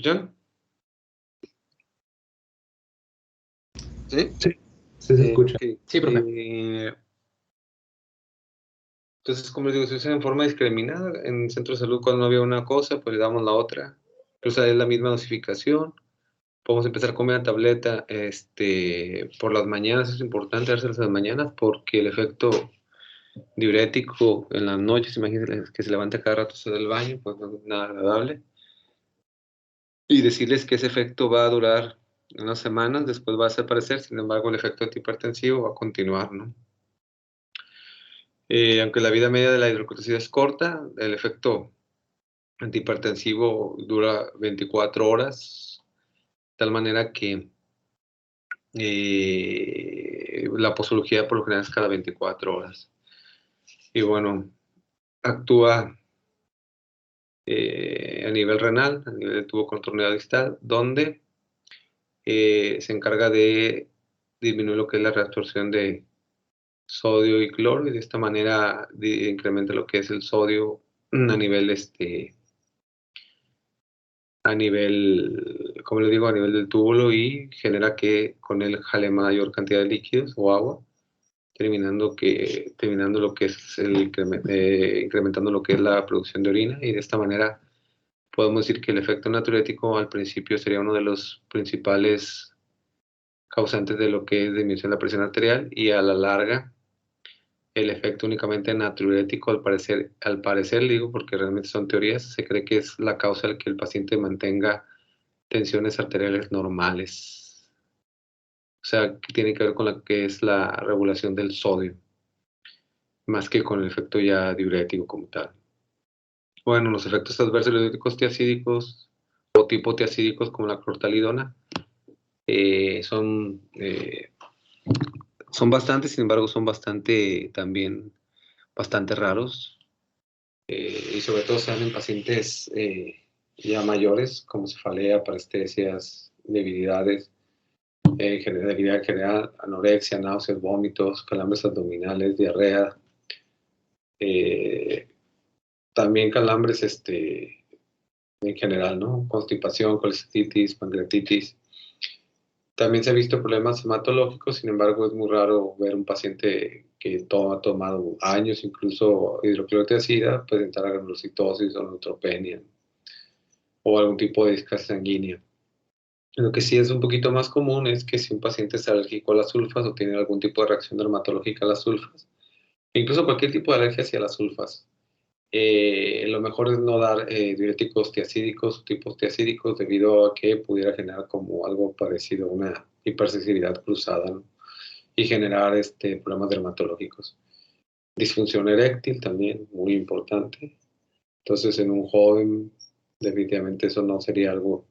escuchan? ¿Sí? Sí, se escucha. Ok. Sí, profe. Entonces, como les digo, se usa en forma discriminada. En el centro de salud, cuando no había una cosa, pues le damos la otra. Incluso es la misma dosificación. Podemos empezar a comer la tableta por las mañanas. Es importante dárselas en las mañanas porque el efecto diurético en las noches, imagínense que se levanta cada rato se da el baño, pues no es nada agradable. Y decirles que ese efecto va a durar unas semanas, después va a desaparecer, sin embargo el efecto antihipertensivo va a continuar, ¿no? Aunque la vida media de la hidrocortisona es corta, el efecto antihipertensivo dura 24 horas, de tal manera que la posología por lo general es cada 24 horas. Y bueno, actúa a nivel renal, a nivel del tubo contorneal distal, donde se encarga de disminuir lo que es la reabsorción de sodio y cloro, y de esta manera incrementa lo que es el sodio a nivel, como le digo, a nivel del túbulo, y genera que con él jale mayor cantidad de líquidos o agua, terminando lo que es incrementando lo que es la producción de orina, y de esta manera podemos decir que el efecto natriurético al principio sería uno de los principales causantes de lo que es disminución de la presión arterial, y a la larga el efecto únicamente natriurético, al parecer digo porque realmente son teorías, se cree que es la causa de que el paciente mantenga tensiones arteriales normales. O sea, que tiene que ver con lo que es la regulación del sodio, más que con el efecto ya diurético como tal. Bueno, los efectos adversos diuréticos tiacídicos o tipo tiacídicos como la clortalidona son bastantes, sin embargo son también bastante raros, y sobre todo se dan en pacientes ya mayores, como cefalea, parestesias, debilidades, debilidad general, anorexia, náuseas, vómitos, calambres abdominales, diarrea, también calambres en general, ¿no? Constipación, colecistitis, pancreatitis. También se ha visto problemas hematológicos, sin embargo es muy raro ver un paciente que ha tomado años, incluso hidroclorotiazida, presentar granulocitosis o neutropenia o algún tipo de discasia sanguínea. Lo que sí es un poquito más común es que si un paciente es alérgico a las sulfas o tiene algún tipo de reacción dermatológica a las sulfas, incluso cualquier tipo de alergia hacia las sulfas, lo mejor es no dar diuréticos tiacídicos o tipos tiacídicos, debido a que pudiera generar como algo parecido a una hipersensibilidad cruzada, ¿no? Y generar problemas dermatológicos. Disfunción eréctil también, muy importante. Entonces, en un joven, definitivamente eso no sería algo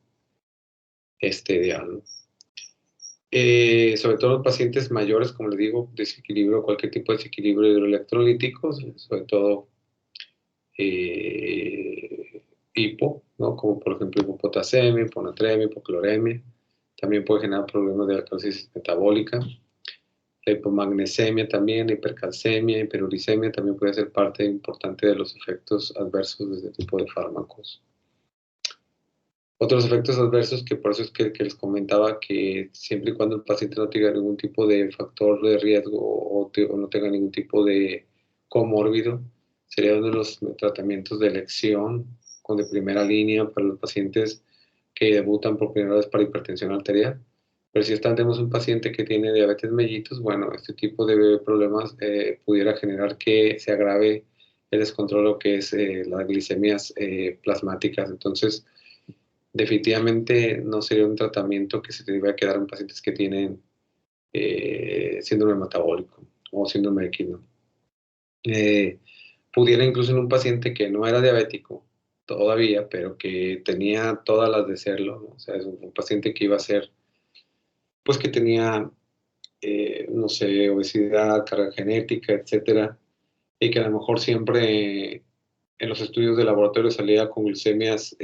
ideal, ¿no? Sobre todo en pacientes mayores, como les digo, desequilibrio, cualquier tipo de desequilibrio hidroelectrolítico, sobre todo hipo, ¿no? Como por ejemplo hipopotasemia, hiponatremia, hipocloremia. También puede generar problemas de alcalosis metabólica. La hipomagnesemia también, la hipercalcemia, hiperuricemia también puede ser parte importante de los efectos adversos de este tipo de fármacos. Otros efectos adversos, que por eso es que les comentaba que siempre y cuando el paciente no tenga ningún tipo de factor de riesgo o no tenga ningún tipo de comórbido, sería uno de los tratamientos de elección de primera línea para los pacientes que debutan por primera vez para hipertensión arterial. Pero si tenemos un paciente que tiene diabetes mellitus, bueno, este tipo de problemas pudiera generar que se agrave el descontrol, lo que es las glicemias plasmáticas. Entonces, definitivamente no sería un tratamiento que se debe quedar en pacientes que tienen síndrome metabólico o síndrome de Kidney. Pudiera incluso en un paciente que no era diabético todavía, pero que tenía todas las de serlo, ¿no? O sea, es un paciente que iba a ser, pues que tenía, no sé, obesidad, carga genética, etcétera, y que a lo mejor siempre en los estudios de laboratorio salía con glicemias,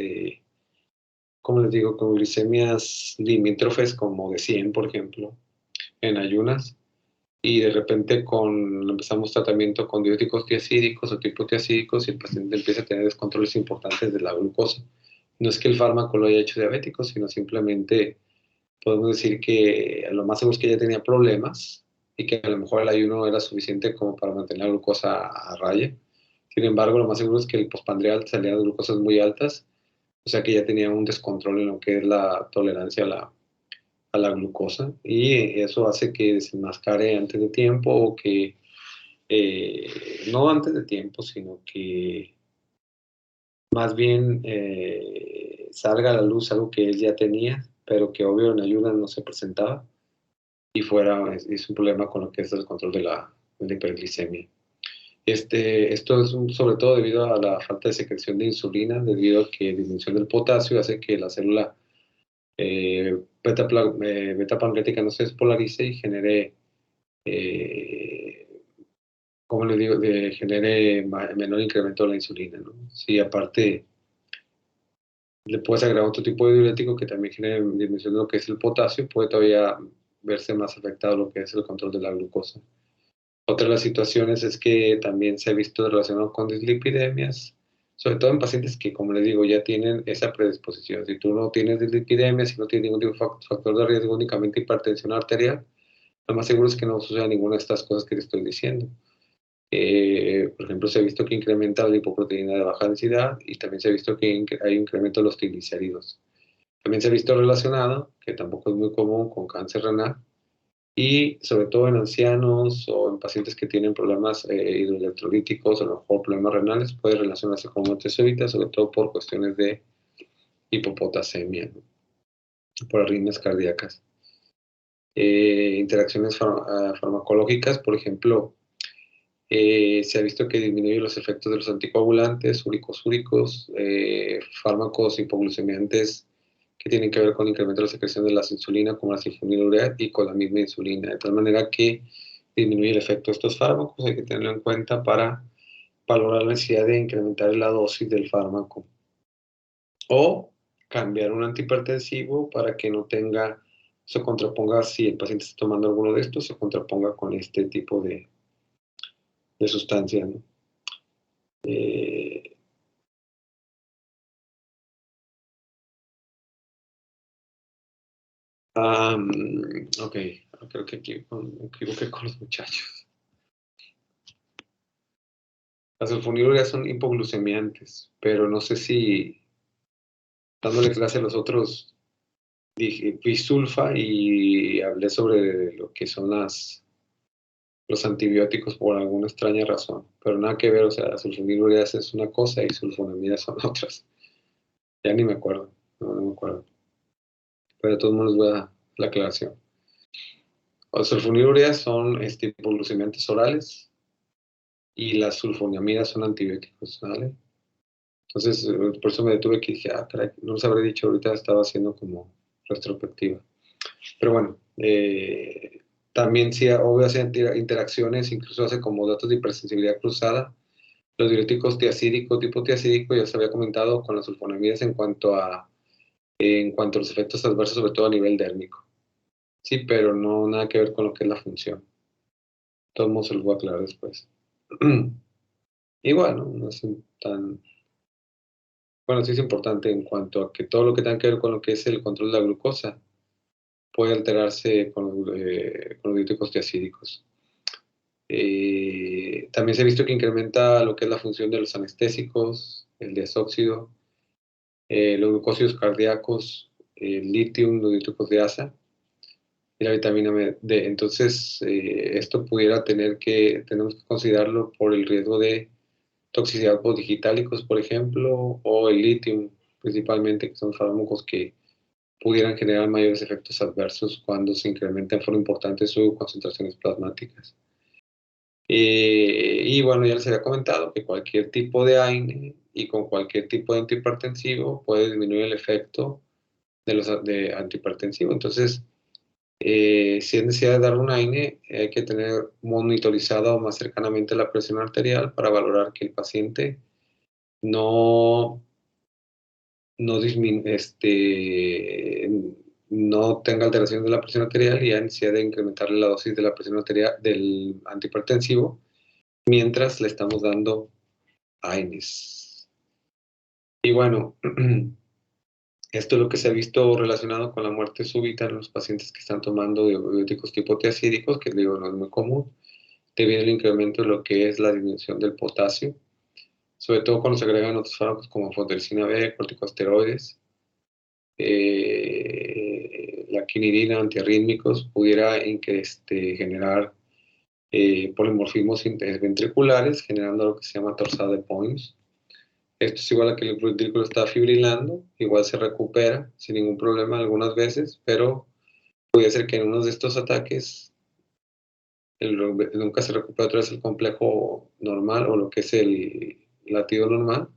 como les digo, con glicemias limítrofes como de 100, por ejemplo, en ayunas, y de repente empezamos tratamiento con diuréticos tiacídicos o tipo tiacídicos, y el paciente empieza a tener descontroles importantes de la glucosa. No es que el fármaco lo haya hecho diabético, sino simplemente podemos decir que a lo más seguro es que ella tenía problemas y que a lo mejor el ayuno era suficiente como para mantener la glucosa a raya. Sin embargo, lo más seguro es que el postprandial salía de glucosas muy altas, o sea que ya tenía un descontrol en lo que es la tolerancia a la glucosa, y eso hace que desenmascare antes de tiempo, o que no antes de tiempo, sino que más bien salga a la luz algo que él ya tenía, pero que obvio en ayuda no se presentaba, y es un problema con lo que es el control de la hiperglicemia. Esto es sobre todo debido a la falta de secreción de insulina, debido a que disminución del potasio hace que la célula beta pancreática no se despolarice y genere, ¿cómo le digo?, genere menor incremento de la insulina, ¿no? Sí, aparte le puedes agregar otro tipo de diurético que también genere disminución de lo que es el potasio, puede todavía verse más afectado lo que es el control de la glucosa. Otra de las situaciones es que también se ha visto relacionado con dislipidemias, sobre todo en pacientes que, como les digo, ya tienen esa predisposición. Si tú no tienes dislipidemias, si no tienes ningún tipo de factor de riesgo, únicamente hipertensión arterial, lo más seguro es que no suceda ninguna de estas cosas que te estoy diciendo. Por ejemplo, se ha visto que incrementa la lipoproteína de baja densidad, y también se ha visto que hay incremento de los triglicéridos. También se ha visto relacionado, que tampoco es muy común, con cáncer renal, y sobre todo en ancianos o en pacientes que tienen problemas hidroelectrolíticos, o a lo mejor problemas renales, puede relacionarse con muerte súbita, sobre todo por cuestiones de hipopotasemia, ¿no?, por arritmias cardíacas. Interacciones farmacológicas, por ejemplo, se ha visto que disminuye los efectos de los anticoagulantes, uricosúricos, fármacos hipoglucemiantes que tienen que ver con incremento de la secreción de la insulina, como la sulfonilurea, y con la misma insulina, de tal manera que disminuye el efecto de estos fármacos. Hay que tenerlo en cuenta para valorar la necesidad de incrementar la dosis del fármaco, o cambiar un antihipertensivo para que no se contraponga, si el paciente está tomando alguno de estos, se contraponga con este tipo de sustancia, ¿no? Ok, creo que aquí me equivoqué con los muchachos. Las sulfonilureas son hipoglucemiantes, pero no sé si, dándole clase a los otros, dije bisulfa y hablé sobre lo que son los antibióticos por alguna extraña razón, pero nada que ver. O sea, sulfonilureas es una cosa y sulfonamidas son otras. Ya ni me acuerdo, no me acuerdo. Pero de todos modos voy a dar la aclaración. Las sulfonilureas son hipoglucemiantes orales, y las sulfonamidas son antibióticos, ¿vale? Entonces, por eso me detuve, que dije, caray, no los habré dicho ahorita, estaba haciendo como retrospectiva. Pero bueno, también sí, obvio, hace interacciones, incluso hace como datos de hipersensibilidad cruzada. Los diuréticos tipo tiacídico, ya se había comentado con las sulfonamidas en cuanto a los efectos adversos, sobre todo a nivel dérmico. Sí, pero no nada que ver con lo que es la función. Todos modos se los voy a aclarar después. Igual, no es tan... Bueno, sí es importante en cuanto a que todo lo que tenga que ver con lo que es el control de la glucosa puede alterarse con los diuréticos tiacídicos. También se ha visto que incrementa lo que es la función de los anestésicos, el diazóxido, los glucósidos cardíacos, el litio, los diuréticos de asa y la vitamina D. Entonces, esto tenemos que considerarlo por el riesgo de toxicidad por digitalicos, por ejemplo, o el litio, principalmente, que son fármacos que pudieran generar mayores efectos adversos cuando se incrementa en forma importante sus concentraciones plasmáticas. Y bueno, ya les había comentado que cualquier tipo de AINE y con cualquier tipo de antihipertensivo puede disminuir el efecto de antihipertensivo. Entonces, si es necesidad de dar un AINE, hay que tener monitorizado más cercanamente la presión arterial para valorar que el paciente no tenga alteración de la presión arterial, y hay necesidad de incrementarle la dosis de la presión arterial del antihipertensivo mientras le estamos dando AINES. Y bueno, Esto es lo que se ha visto relacionado con la muerte súbita en los pacientes que están tomando diuréticos tipo tiacídicos, que digo, no es muy común, debido al incremento de lo que es la disminución del potasio, sobre todo cuando se agregan otros fármacos como anfotericina B, corticosteroides, la quinidina, antiarrítmicos, pudiera generar polimorfismos ventriculares, generando lo que se llama torsada de Points. Esto es igual a que el ventrículo está fibrilando, igual se recupera sin ningún problema algunas veces, pero puede ser que en uno de estos ataques nunca se recupera otra vez el complejo normal o lo que es el latido normal,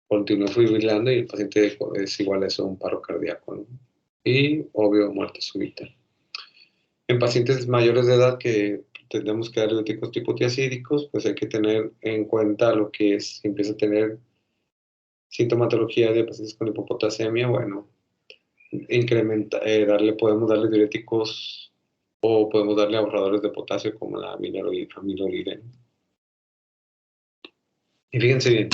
continúa fibrilando y el paciente es igual a eso, un paro cardíaco, ¿no? Y obvio muerte súbita. En pacientes mayores de edad que tenemos que dar diuréticos tipo tiacídicos, pues hay que tener en cuenta lo que es, si empieza a tener sintomatología de pacientes con hipopotasemia, bueno, podemos darle diuréticos o podemos darle ahorradores de potasio como la amilorilena. Y fíjense bien,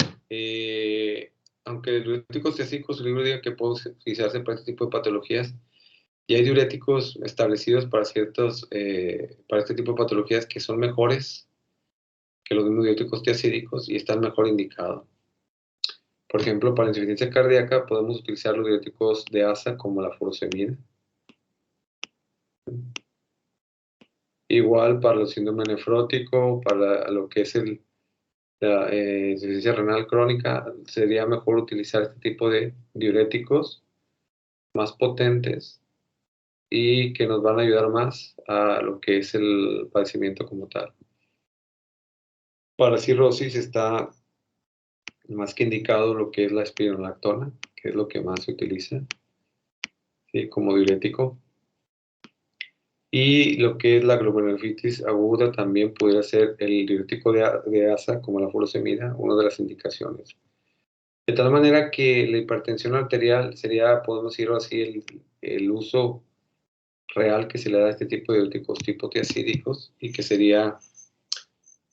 aunque los diuréticos tiacídicos, su libro diga que pueden utilizarse para este tipo de patologías, y hay diuréticos establecidos para para este tipo de patologías que son mejores que los mismos diuréticos tiacídicos y están mejor indicados. Por ejemplo, para la insuficiencia cardíaca podemos utilizar los diuréticos de ASA como la furosemida. Igual para el síndrome nefrótico, para lo que es la insuficiencia renal crónica, sería mejor utilizar este tipo de diuréticos más potentes y que nos van a ayudar más a lo que es el padecimiento como tal. Para cirrosis está más que indicado lo que es la espironolactona, que es lo que más se utiliza, ¿sí?, como diurético. Y lo que es la glomerulonefritis aguda también pudiera ser el diurético de ASA, como la furosemida, una de las indicaciones. De tal manera que la hipertensión arterial sería, podemos decirlo así, el uso real que se le da a este tipo de diuréticos tipo tiacídicos y que sería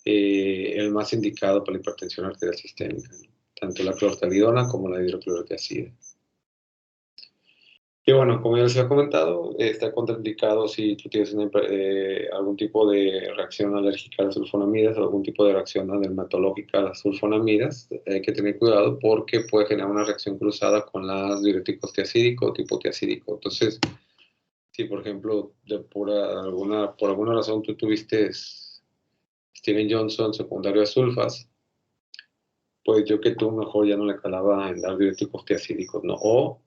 el más indicado para la hipertensión arterial sistémica, ¿no?, tanto la clortalidona como la hidroclorotiazida. Y bueno, como ya les había comentado, está contraindicado si tú tienes algún tipo de reacción alérgica a las sulfonamidas o algún tipo de reacción dermatológica a las sulfonamidas. Hay que tener cuidado porque puede generar una reacción cruzada con los diuréticos tiacídicos o tipo tiacídico. Entonces, si por ejemplo, por alguna razón tú tuviste Steven Johnson secundario a sulfas, pues yo que tú mejor ya no le calaba en dar diuréticos tiacídicos, ¿no?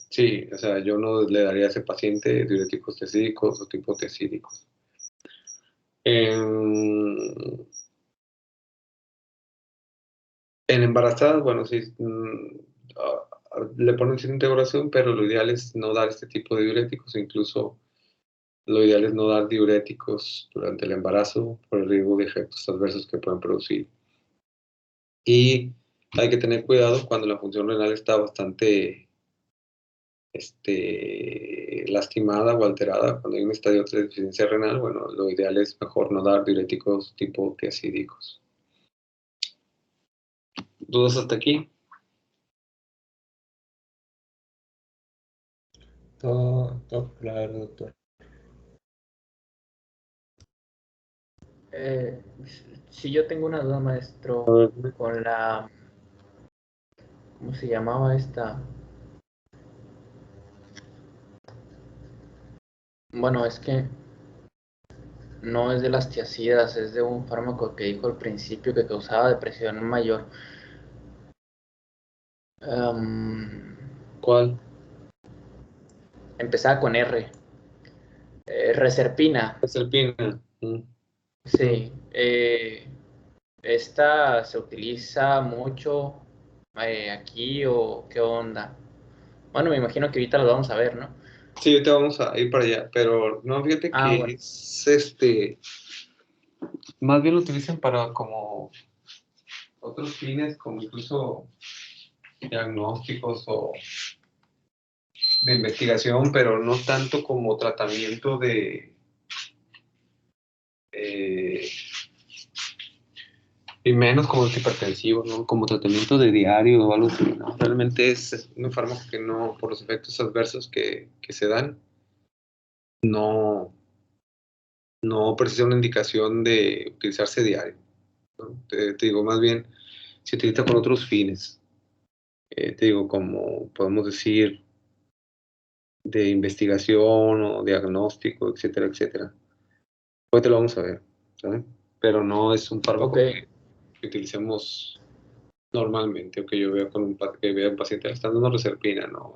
Sí, o sea, yo no le daría a ese paciente diuréticos tiacídicos o tipo tiacídicos. En embarazadas, bueno, sí, le ponen sin integración, pero lo ideal es no dar este tipo de diuréticos, incluso lo ideal es no dar diuréticos durante el embarazo por el riesgo de efectos adversos que pueden producir. Y hay que tener cuidado cuando la función renal está bastante lastimada o alterada, cuando hay un estadio de deficiencia renal, bueno, lo ideal es mejor no dar diuréticos tipo tiacídicos. ¿Dudas hasta aquí? Todo claro, doctor. Si yo tengo una duda, maestro, con la... ¿Cómo se llamaba esta? Bueno, es que no es de las tiacidas, es de un fármaco que dijo al principio que causaba depresión mayor. ¿Cuál? Empezaba con R. Reserpina. Reserpina. Sí. ¿Esta se utiliza mucho aquí o qué onda? Bueno, me imagino que ahorita lo vamos a ver, ¿no? Sí, ahorita vamos a ir para allá, pero no, fíjate que bueno. es más bien lo utilizan para como otros fines, como incluso diagnósticos o de investigación, pero no tanto como tratamiento de Y menos como antihipertensivo, ¿no? Como tratamiento de diario o algo así, ¿no? Realmente es un fármaco que no, por los efectos adversos que se dan, no precisa una indicación de utilizarse diario, ¿no? Te digo, más bien se utiliza con otros fines. Te digo, como podemos decir, de investigación o diagnóstico, etcétera, etcétera. Hoy te lo vamos a ver, ¿sabes? Pero no es un fármaco Ok. que utilicemos normalmente, o que yo vea que vea un paciente le están dando reserpina, no,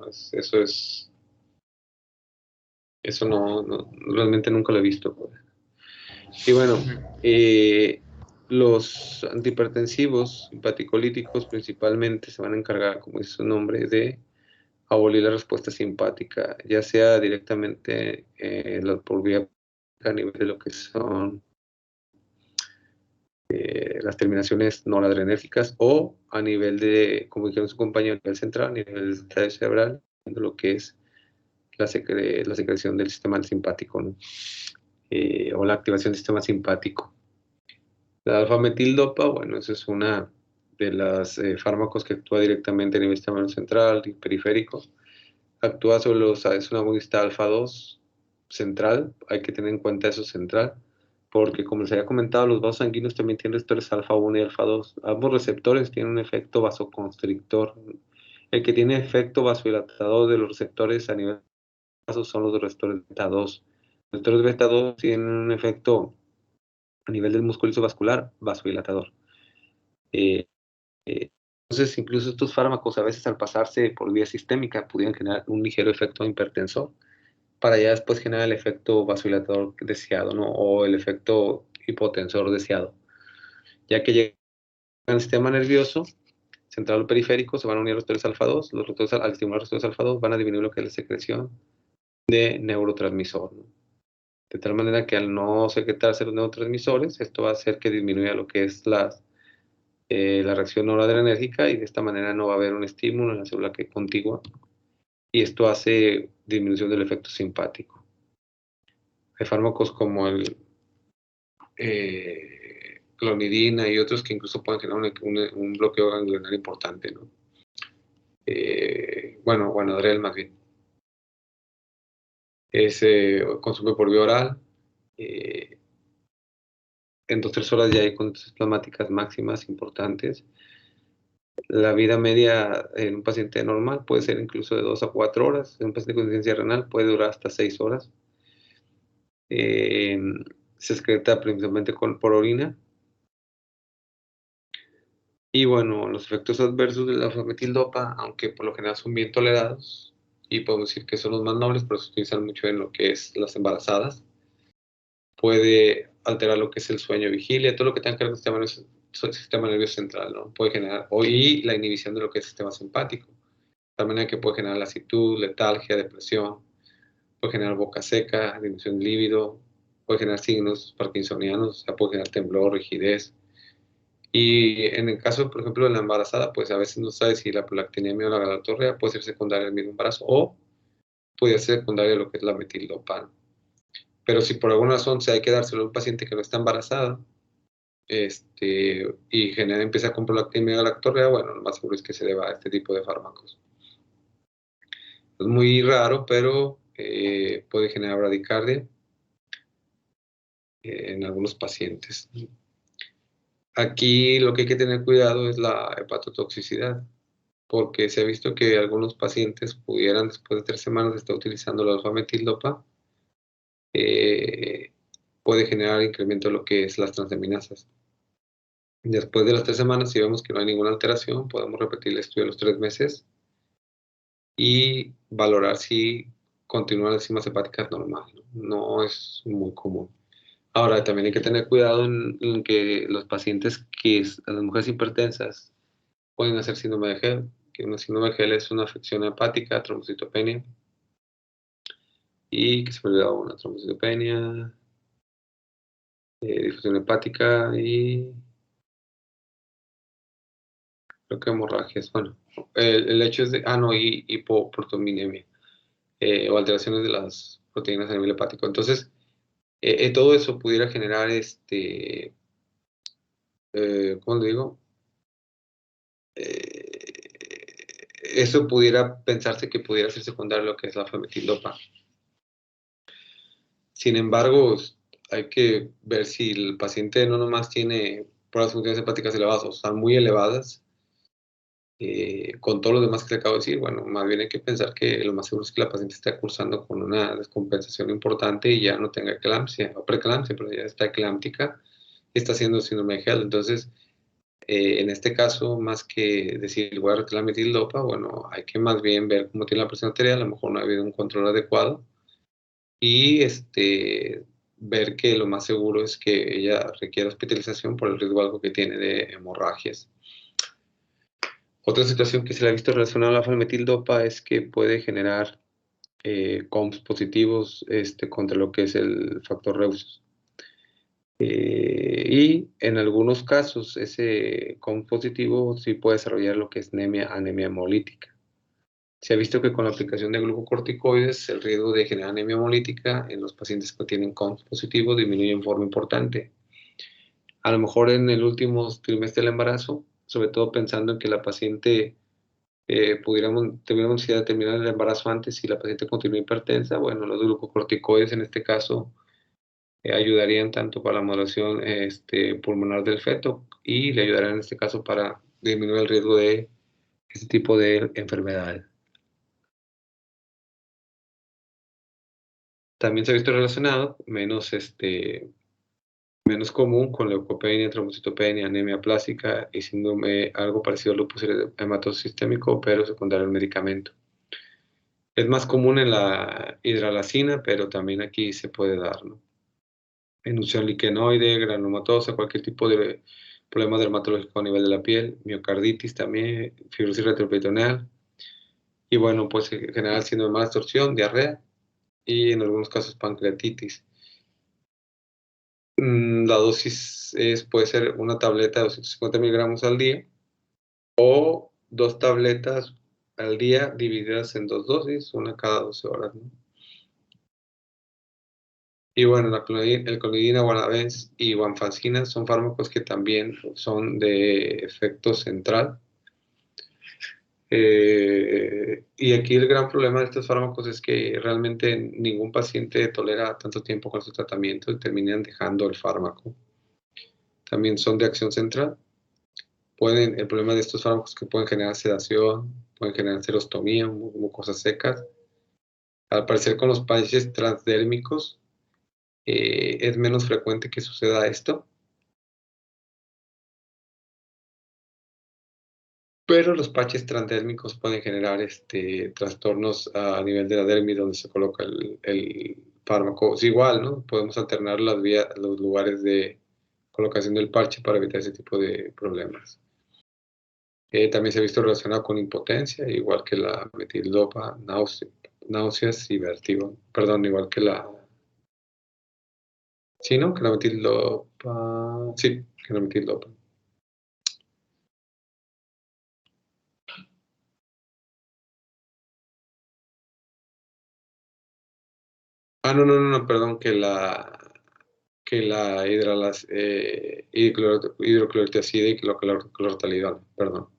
eso no, realmente nunca lo he visto, pues. Y bueno, los antihipertensivos simpaticolíticos principalmente se van a encargar, como dice su nombre, de abolir la respuesta simpática, ya sea directamente por vía a nivel de lo que son las terminaciones noradrenérgicas o a nivel de, como dijeron su compañero, a nivel central, a nivel del estadio cerebral, de lo que es la secreción del sistema simpático, ¿no? O la activación del sistema simpático. La alfa-metildopa, bueno, esa es una de las fármacos que actúa directamente a nivel sistema central y periférico. Actúa sobre es una agonista alfa-2 central, hay que tener en cuenta eso central, porque como les había comentado, los vasos sanguíneos también tienen receptores alfa-1 y alfa-2. Ambos receptores tienen un efecto vasoconstrictor. El que tiene efecto vasodilatador de los receptores a nivel de vasos son los receptores beta-2. Los receptores beta-2 tienen un efecto a nivel del músculo isovascular vasodilatador. Entonces, incluso estos fármacos a veces al pasarse por vía sistémica pudieran generar un ligero efecto hipertensor para ya después generar el efecto vasodilatador deseado, ¿no? O el efecto hipotensor deseado. Ya que llega al sistema nervioso central o periférico, se van a unir los receptores alfa-2, los receptores, al estimular los receptores alfa-2 van a disminuir lo que es la secreción de neurotransmisor, ¿no? De tal manera que al no secretarse los neurotransmisores, esto va a hacer que disminuya lo que es la reacción noradrenérgica y de esta manera no va a haber un estímulo en la célula que contigua y esto hace disminución del efecto simpático. Hay fármacos como el clonidina y otros que incluso pueden generar un bloqueo ganglionar importante, ¿no? Bueno, Adrel más bien. Se consume por vía oral. En 2-3 horas ya hay condiciones plasmáticas máximas importantes. La vida media en un paciente normal puede ser incluso de 2 a 4 horas. En un paciente con insuficiencia renal puede durar hasta 6 horas. Se excreta principalmente por orina. Y bueno, los efectos adversos de la alfa-metildopa, aunque por lo general son bien tolerados, y podemos decir que son los más nobles, pero se utilizan mucho en lo que es las embarazadas, puede alterar lo que es el sueño, vigilia, todo lo que tenga que ver con el sistema nervioso central, ¿no? Puede generar, y la inhibición de lo que es el sistema simpático. De manera que puede generar lasitud, letargia, depresión, puede generar boca seca, disminución de líbido, puede generar signos parkinsonianos, o sea, puede generar temblor, rigidez. Y en el caso, por ejemplo, de la embarazada, pues a veces no sabe si la prolactinemia o la galactorrea puede ser secundaria al mismo embarazo o puede ser secundaria a lo que es la metildopa. Pero si por alguna razón se hay que dárselo a un paciente que no está embarazada y empieza con prolactinemia o galactorrea, bueno, lo más seguro es que se deba a este tipo de fármacos. Es muy raro, pero puede generar bradicardia en algunos pacientes. Aquí lo que hay que tener cuidado es la hepatotoxicidad, porque se ha visto que algunos pacientes pudieran, después de 3 semanas de estar utilizando la alfa-metildopa, puede generar incremento de lo que es las transaminasas. Después de las 3 semanas, si vemos que no hay ninguna alteración, podemos repetir el estudio de los 3 meses y valorar si continúan las enzimas hepáticas normal. No es muy común. Ahora, también hay que tener cuidado en que los pacientes las mujeres hipertensas pueden hacer síndrome de Gel, que una síndrome de Gel es una afección hepática, trombocitopenia, y que se puede dar una trombocitopenia, difusión hepática y creo que hemorragias. Bueno, el hecho es y hipoproteinemia, o alteraciones de las proteínas a nivel hepático. Entonces, todo eso pudiera generar ¿cómo le digo? Eso pudiera pensarse que pudiera ser secundario a lo que es la famotidildopa. Sin embargo, hay que ver si el paciente no nomás tiene pruebas funciones hepáticas elevadas o están muy elevadas, con todo lo demás que le acabo de decir. Bueno, más bien hay que pensar que lo más seguro es que la paciente está cursando con una descompensación importante y ya no tenga eclampsia o preeclampsia, pero ya está eclámptica y está haciendo síndrome de Hell. Entonces, en este caso, más que decir voy a retirar la metildopa, bueno, hay que más bien ver cómo tiene la presión arterial, a lo mejor no ha habido un control adecuado y ver que lo más seguro es que ella requiera hospitalización por el riesgo algo que tiene de hemorragias. Otra situación que se le ha visto relacionada a la falmetildopa es que puede generar COMS positivos contra lo que es el factor Reus. Y en algunos casos ese COMS positivo sí puede desarrollar lo que es anemia hemolítica. Se ha visto que con la aplicación de glucocorticoides el riesgo de generar anemia hemolítica en los pacientes que tienen COMS positivo disminuye en forma importante. A lo mejor en el último trimestre del embarazo, sobre todo pensando en que la paciente tuviéramos necesidad de terminar el embarazo antes y la paciente continúa hipertensa, bueno, los glucocorticoides en este caso ayudarían tanto para la modulación pulmonar del feto y le ayudarán en este caso para disminuir el riesgo de este tipo de enfermedades. También se ha visto relacionado, menos común, con leucopenia, trombocitopenia, anemia plástica y síndrome algo parecido al lupus eritematoso sistémico, pero secundario al medicamento. Es más común en la hidralacina, pero también aquí se puede dar, ¿no? Inducción liquenoide, granulomatosa, cualquier tipo de problema dermatológico a nivel de la piel, miocarditis también, fibrosis retroperitoneal, y bueno, pues en general síndrome de mala absorción, diarrea, y en algunos casos pancreatitis. La dosis puede ser una tableta de 250 miligramos al día o 2 tabletas al día divididas en 2 dosis, una cada 12 horas, ¿no? Y bueno, el clonidina, guanabens y guanfacina son fármacos que también son de efecto central. Y aquí el gran problema de estos fármacos es que realmente ningún paciente tolera tanto tiempo con su tratamiento y terminan dejando el fármaco. También son de acción central. El problema de estos fármacos es que pueden generar sedación, pueden generar serostomía, mucosas secas. Al parecer con los patches transdérmicos es menos frecuente que suceda esto. Pero los patches transdérmicos pueden generar trastornos a nivel de la dermis donde se coloca el fármaco. Es igual, ¿no? Podemos alternar los lugares de colocación del parche para evitar ese tipo de problemas. También se ha visto relacionado con impotencia, igual que la metildopa, náuseas y vértigo. Perdón, igual que la... Sí, ¿no? Que la metildopa... Sí, que la metildopa. No, perdón, que la hidroclorotiazida y la clortalidol, perdón.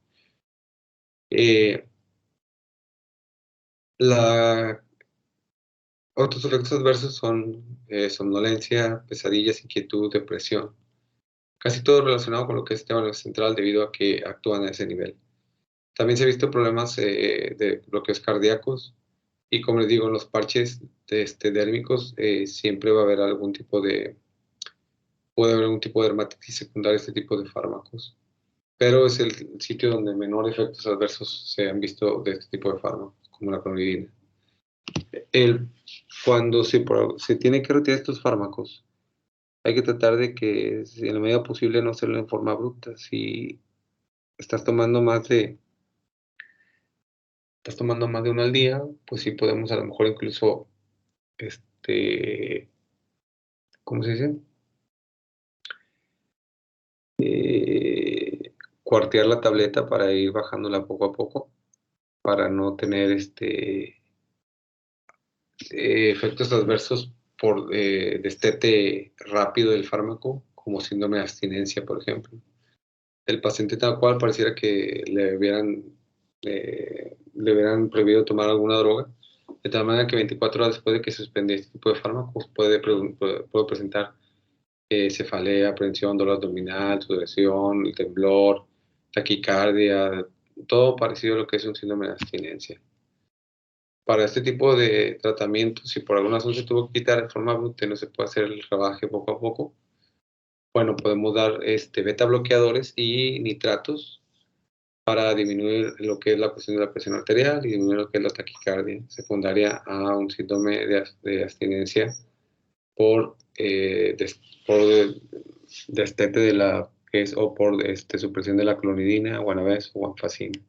Otros efectos adversos son somnolencia, pesadillas, inquietud, depresión. Casi todo relacionado con lo que es el sistema nervioso central debido a que actúan a ese nivel. También se han visto problemas de bloqueos cardíacos y, como les digo, en los parches dérmicos siempre va a haber puede haber algún tipo de dermatitis secundaria a este tipo de fármacos. Pero es el sitio donde menor efectos adversos se han visto de este tipo de fármacos, como la clonidina. Cuando se tiene que retirar estos fármacos, hay que tratar de que, en la medida posible, no hacerlo en forma abrupta. Si estás tomando más de uno al día, pues sí podemos a lo mejor incluso, ¿cómo se dice? Cuartear la tableta para ir bajándola poco a poco, para no tener efectos adversos por destete rápido del fármaco, como síndrome de abstinencia, por ejemplo. el paciente tal cual pareciera que le hubieran prohibido tomar alguna droga, de tal manera que 24 horas después de que se suspende este tipo de fármacos puede presentar cefalea, aprensión, dolor abdominal, sudoración, temblor, taquicardia, todo parecido a lo que es un síndrome de abstinencia. Para este tipo de tratamiento, si por alguna razón se tuvo que quitar de forma abrupta y no se puede hacer el rebaje poco a poco, bueno, podemos dar beta bloqueadores y nitratos para disminuir lo que es la cuestión de la presión arterial y disminuir lo que es la taquicardia secundaria a un síndrome de abstinencia por destete de la que es o por supresión de la clonidina, guanabes o guanfacina.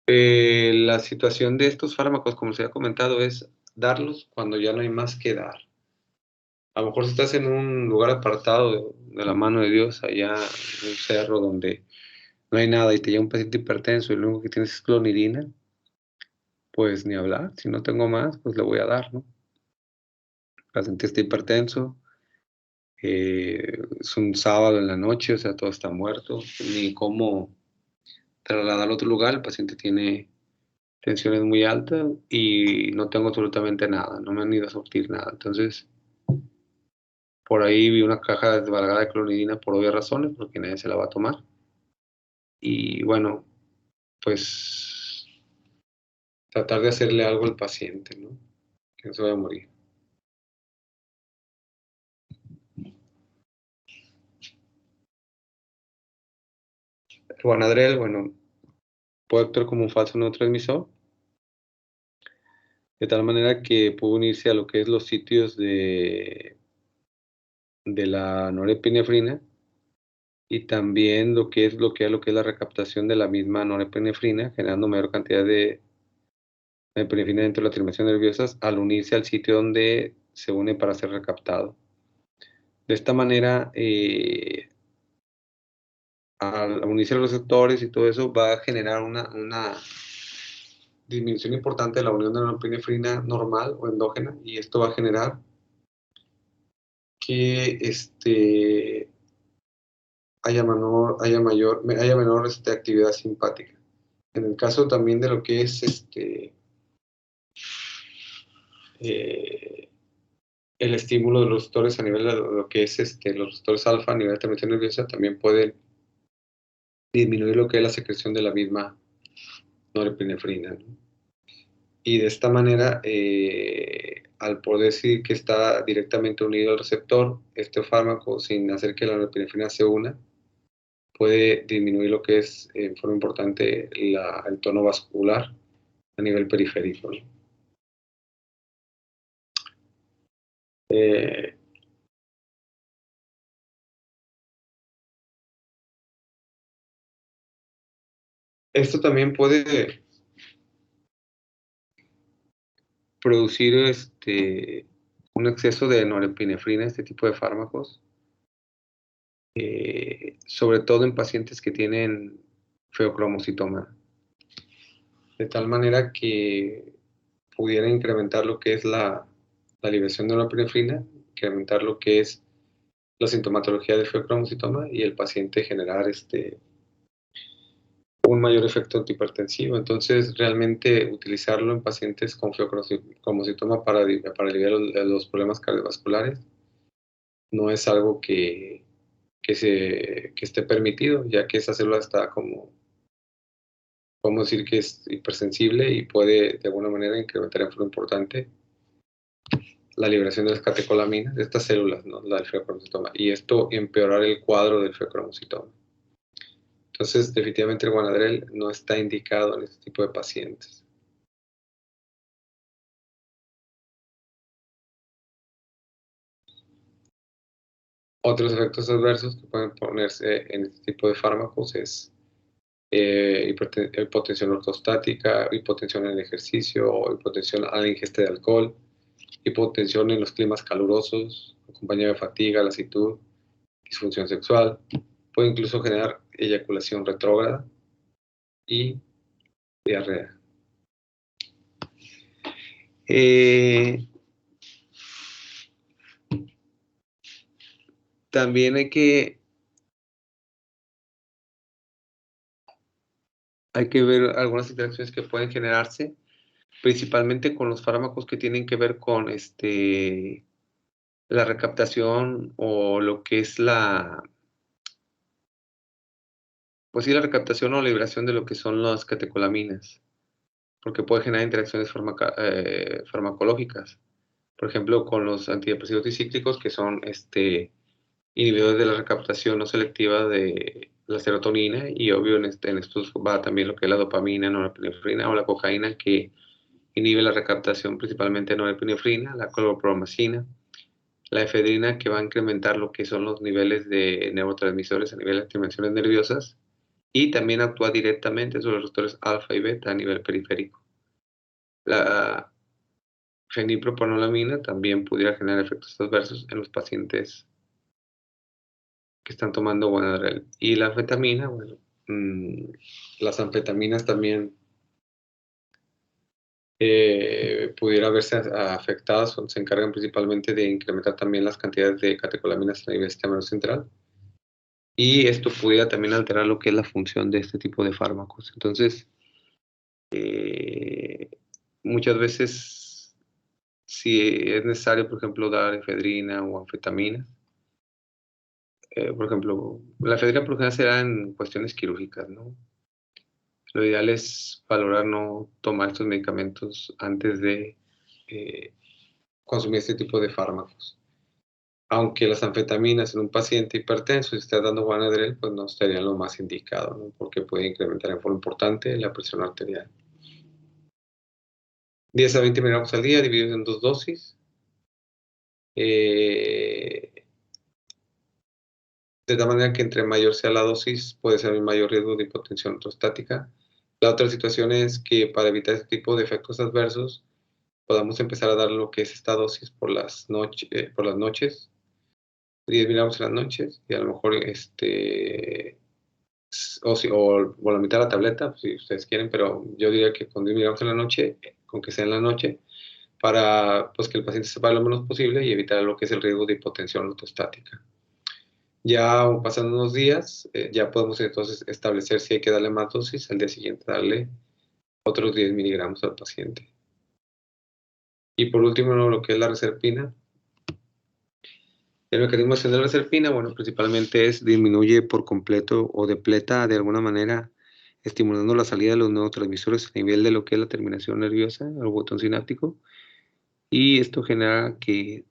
La situación de estos fármacos, como se ha comentado, es darlos cuando ya no hay más que dar. A lo mejor si estás en un lugar apartado de la mano de Dios, allá en un cerro donde no hay nada y te llega un paciente hipertenso y lo único que tienes es clonidina, pues ni hablar. Si no tengo más, pues le voy a dar, ¿no? El paciente está hipertenso, es un sábado en la noche, o sea, todo está muerto, ni cómo trasladarlo a otro lugar, el paciente tiene tensiones muy altas y no tengo absolutamente nada, no me han ido a surtir nada. Entonces, por ahí vi una caja desbalagada de clonidina por obvias razones, porque nadie se la va a tomar. Y bueno, pues tratar de hacerle algo al paciente, ¿no? Que no se vaya a morir. El Guanadrel, bueno, puede actuar como un falso neurotransmisor, de tal manera que puede unirse a lo que es los sitios de la norepinefrina y también lo que es bloquear lo que es la recaptación de la misma norepinefrina, generando mayor cantidad de norepinefrina dentro de las terminaciones nerviosas al unirse al sitio donde se une para ser recaptado. De esta manera, al unirse a los receptores y todo eso, va a generar una disminución importante de la unión de la norepinefrina normal o endógena, y esto va a generar que haya menor actividad simpática. En el caso también de lo que es el estímulo de los receptores a nivel de lo que es los receptores alfa a nivel de terminación nerviosa, también pueden disminuir lo que es la secreción de la misma norepinefrina, ¿no? Y de esta manera, al poder decir que está directamente unido al receptor, este fármaco, sin hacer que la norepinefrina se una, puede disminuir lo que es, en forma importante, el tono vascular a nivel periférico, ¿no? Esto también puede producir un exceso de norepinefrina, este tipo de fármacos, sobre todo en pacientes que tienen feocromocitoma, de tal manera que pudiera incrementar lo que es la liberación de norepinefrina, incrementar lo que es la sintomatología del feocromocitoma y el paciente generar un mayor efecto antihipertensivo. Entonces, realmente utilizarlo en pacientes con feocromocitoma para aliviar los problemas cardiovasculares no es algo que esté permitido, ya que esa célula está podemos decir que es hipersensible y puede de alguna manera incrementar en forma importante la liberación de las catecolaminas de estas células, ¿no? La del feocromocitoma, y esto empeorar el cuadro del feocromocitoma. Entonces, definitivamente el Guanadrel no está indicado en este tipo de pacientes. Otros efectos adversos que pueden ponerse en este tipo de fármacos es hipotensión ortostática, hipotensión en el ejercicio, hipotensión a la ingesta de alcohol, hipotensión en los climas calurosos, acompañada de fatiga, lasitud, disfunción sexual. Puede incluso generar eyaculación retrógrada y diarrea. también hay que ver algunas interacciones que pueden generarse, principalmente con los fármacos que tienen que ver con la recaptación o lo que es pues sí, la recaptación o liberación de lo que son las catecolaminas, porque puede generar interacciones farmacológicas. Por ejemplo, con los antidepresivos dicíclicos, que son inhibidores de la recaptación no selectiva de la serotonina, y obvio en estos va también lo que es la dopamina, norepinefrina o la cocaína, que inhibe la recaptación principalmente de norepinefrina, la clorpromazina, la efedrina, que va a incrementar lo que son los niveles de neurotransmisores a nivel de terminaciones nerviosas, y también actúa directamente sobre los receptores alfa y beta a nivel periférico. La fenipropaноlamina también pudiera generar efectos adversos en los pacientes que están tomando Benadryl. Y la anfetamina, bueno, las anfetaminas también pudiera verse afectadas, se encargan principalmente de incrementar también las cantidades de catecolaminas a nivel sistema nervioso central, y esto pudiera también alterar lo que es la función de este tipo de fármacos. Entonces, muchas veces, si es necesario, por ejemplo, dar efedrina o anfetamina, por ejemplo, la efedrina por lo general será en cuestiones quirúrgicas, ¿no? Lo ideal es valorar no tomar estos medicamentos antes de consumir este tipo de fármacos. Aunque las anfetaminas en un paciente hipertenso, si está dando Benadryl, pues no estarían lo más indicado, ¿no? Porque puede incrementar en forma importante la presión arterial. 10 a 20 miligramos al día, divididos en 2 dosis. De tal manera que entre mayor sea la dosis, puede ser un mayor riesgo de hipotensión ortostática. La otra situación es que para evitar este tipo de efectos adversos, podamos empezar a dar lo que es esta dosis por las noches, 10 miligramos en las noches, y a lo mejor o la mitad de la tableta, pues, si ustedes quieren, pero yo diría que con 10 miligramos en la noche, con que sea en la noche, para pues, que el paciente sepa lo menos posible y evitar lo que es el riesgo de hipotensión ortostática. Ya pasando unos días, ya podemos entonces establecer si hay que darle más dosis, al día siguiente darle otros 10 miligramos al paciente. Y por último, lo que es la reserpina. El mecanismo de acción de la reserpina, bueno, principalmente disminuye por completo o depleta de alguna manera, estimulando la salida de los neurotransmisores a nivel de lo que es la terminación nerviosa, el botón sináptico, y esto genera que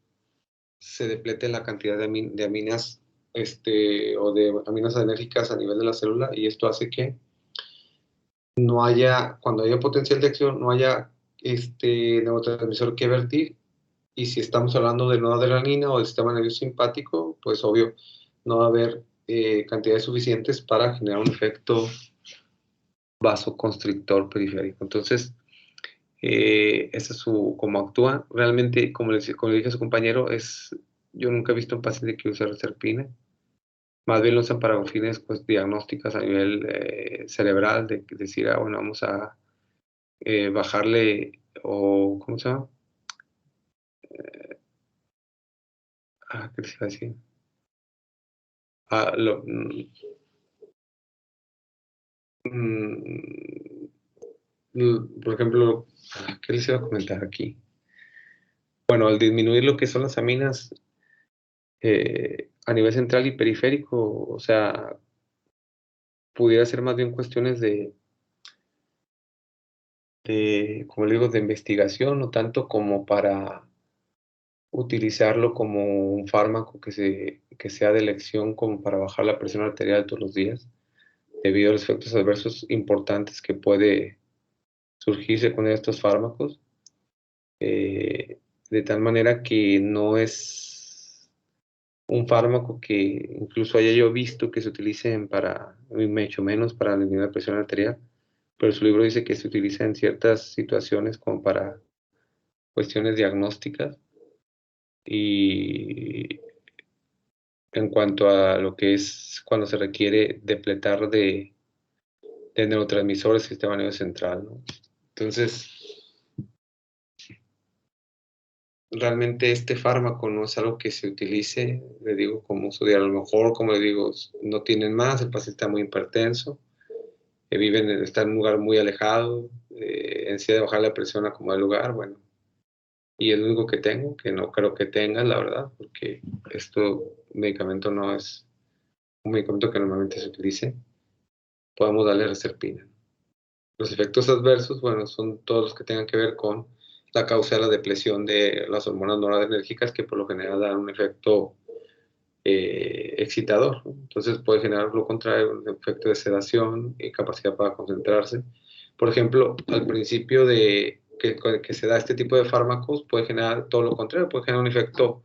se deplete la cantidad de aminas o de aminas enérgicas a nivel de la célula, y esto hace que no haya, cuando haya potencial de acción, no haya neurotransmisor que vertir. Y si estamos hablando de noradrenalina o del sistema nervioso simpático, pues obvio, no va a haber cantidades suficientes para generar un efecto vasoconstrictor periférico. Entonces, esa es cómo actúa. Realmente, como le dije a su compañero, yo nunca he visto un paciente que use reserpina. Más bien lo usan para fines pues, diagnósticas a nivel cerebral, de decir, bueno, vamos a bajarle, o ¿cómo se llama? ¿Qué les iba a decir? Por ejemplo, ¿qué les iba a comentar aquí? Bueno, al disminuir lo que son las aminas a nivel central y periférico, o sea, pudiera ser más bien cuestiones como le digo, de investigación, no tanto como para utilizarlo como un fármaco que sea de elección como para bajar la presión arterial todos los días, debido a los efectos adversos importantes que puede surgirse con estos fármacos, de tal manera que no es un fármaco que incluso haya yo visto que se utilicen mucho menos para eliminar la presión arterial, pero su libro dice que se utiliza en ciertas situaciones como para cuestiones diagnósticas, y en cuanto a lo que es cuando se requiere depletar de neurotransmisores del sistema nervioso central, ¿no? Entonces, realmente este fármaco no es algo que se utilice, le digo, como uso diario. A lo mejor, como le digo, no tienen más, el paciente está muy hipertenso, está en un lugar muy alejado, en sí de bajar la presión a como el lugar, bueno, y es lo único que tengo, que no creo que tenga, la verdad, porque medicamento no es un medicamento que normalmente se utilice, podemos darle reserpina. Los efectos adversos, bueno, son todos los que tengan que ver con la causa de la depresión de las hormonas noradrenérgicas, que por lo general dan un efecto excitador, ¿no? Entonces puede generar lo contrario, un efecto de sedación y capacidad para concentrarse. Por ejemplo, al principio de que se da este tipo de fármacos, puede generar todo lo contrario, puede generar un efecto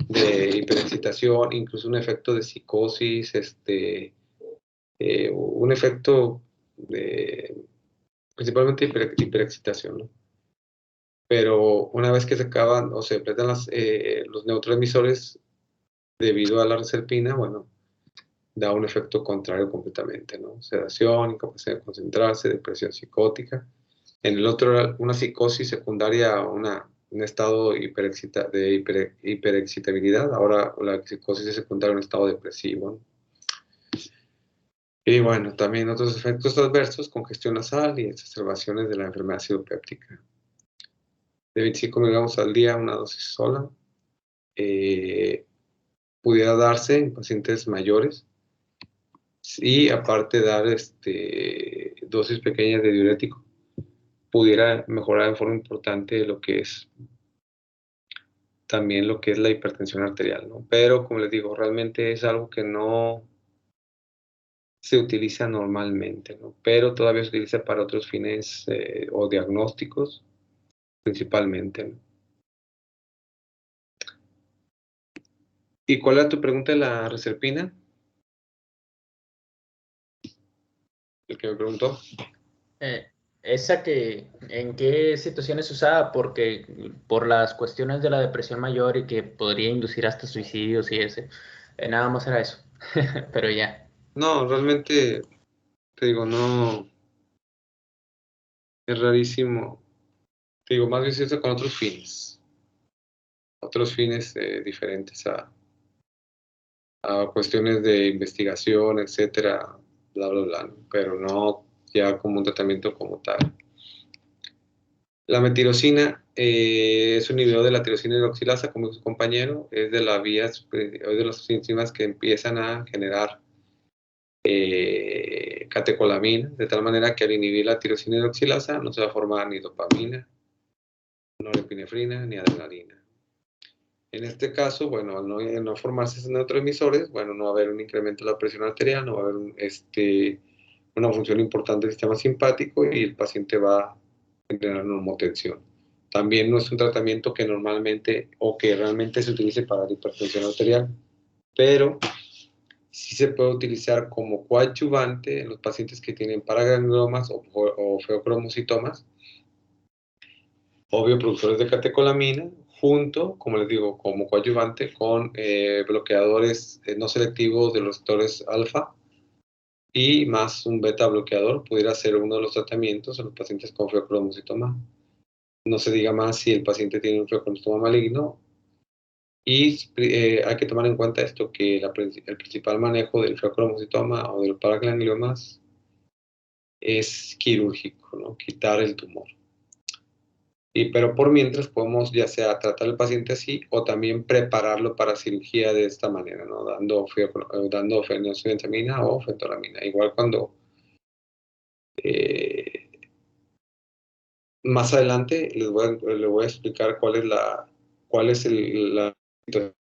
de hiperexcitación, incluso un efecto de psicosis, un efecto de principalmente hiperexcitación, ¿no? Pero una vez que se acaban o se depletan los neurotransmisores debido a la reserpina, bueno, da un efecto contrario completamente, ¿no? Sedación, incapacidad de concentrarse, depresión psicótica. En el otro, una psicosis secundaria a un estado de hiperexcitabilidad. Ahora la psicosis es secundaria a un estado depresivo, ¿no? Y bueno, también otros efectos adversos, congestión nasal y exacerbaciones de la enfermedad acidopéptica. De 25 miligramos al día, una dosis sola. Pudiera darse en pacientes mayores y aparte dar dosis pequeñas de diurético, pudiera mejorar de forma importante lo que es también lo que es la hipertensión arterial, ¿no? Pero como les digo, realmente es algo que no se utiliza normalmente, ¿no? Pero todavía se utiliza para otros fines o diagnósticos principalmente, ¿no? ¿Y cuál era tu pregunta de la reserpina? El que me preguntó. Esa ¿en qué situaciones se usaba? Porque por las cuestiones de la depresión mayor y que podría inducir hasta suicidios y ese. Nada más era eso. Pero ya. No, realmente, te digo, no, es rarísimo. Te digo, más bien se usa con otros fines diferentes a cuestiones de investigación, etcétera, bla, bla, bla, ¿no? Pero no ya como un tratamiento como tal. La metirosina es un inhibidor de la tirosina hidroxilasa, como su compañero, es de es de las enzimas que empiezan a generar catecolamina, de tal manera que al inhibir la tirosina hidroxilasa no se va a formar ni dopamina, norepinefrina, ni adrenalina. En este caso, bueno, al no formarse esos neurotransmisores, bueno, no va a haber un incremento de la presión arterial, no va a haber una función importante del sistema simpático y el paciente va a generar normotensión. También no es un tratamiento que normalmente o que realmente se utilice para la hipertensión arterial, pero sí se puede utilizar como coadyuvante en los pacientes que tienen paragangliomas o feocromocitomas, obvio productores de catecolamina, junto, como les digo, como coadyuvante con bloqueadores no selectivos de los receptores alfa y más un beta bloqueador pudiera ser uno de los tratamientos en los pacientes con feocromocitoma. No se diga más si el paciente tiene un feocromocitoma maligno. Y hay que tomar en cuenta esto, que el principal manejo del feocromocitoma o del paragangliomas es quirúrgico, ¿no? Quitar el tumor. Pero por mientras podemos ya sea tratar al paciente así o también prepararlo para cirugía de esta manera, ¿no? Dando fenoxacetamina o fentolamina. Igual cuando más adelante les voy a explicar cuál es la situación,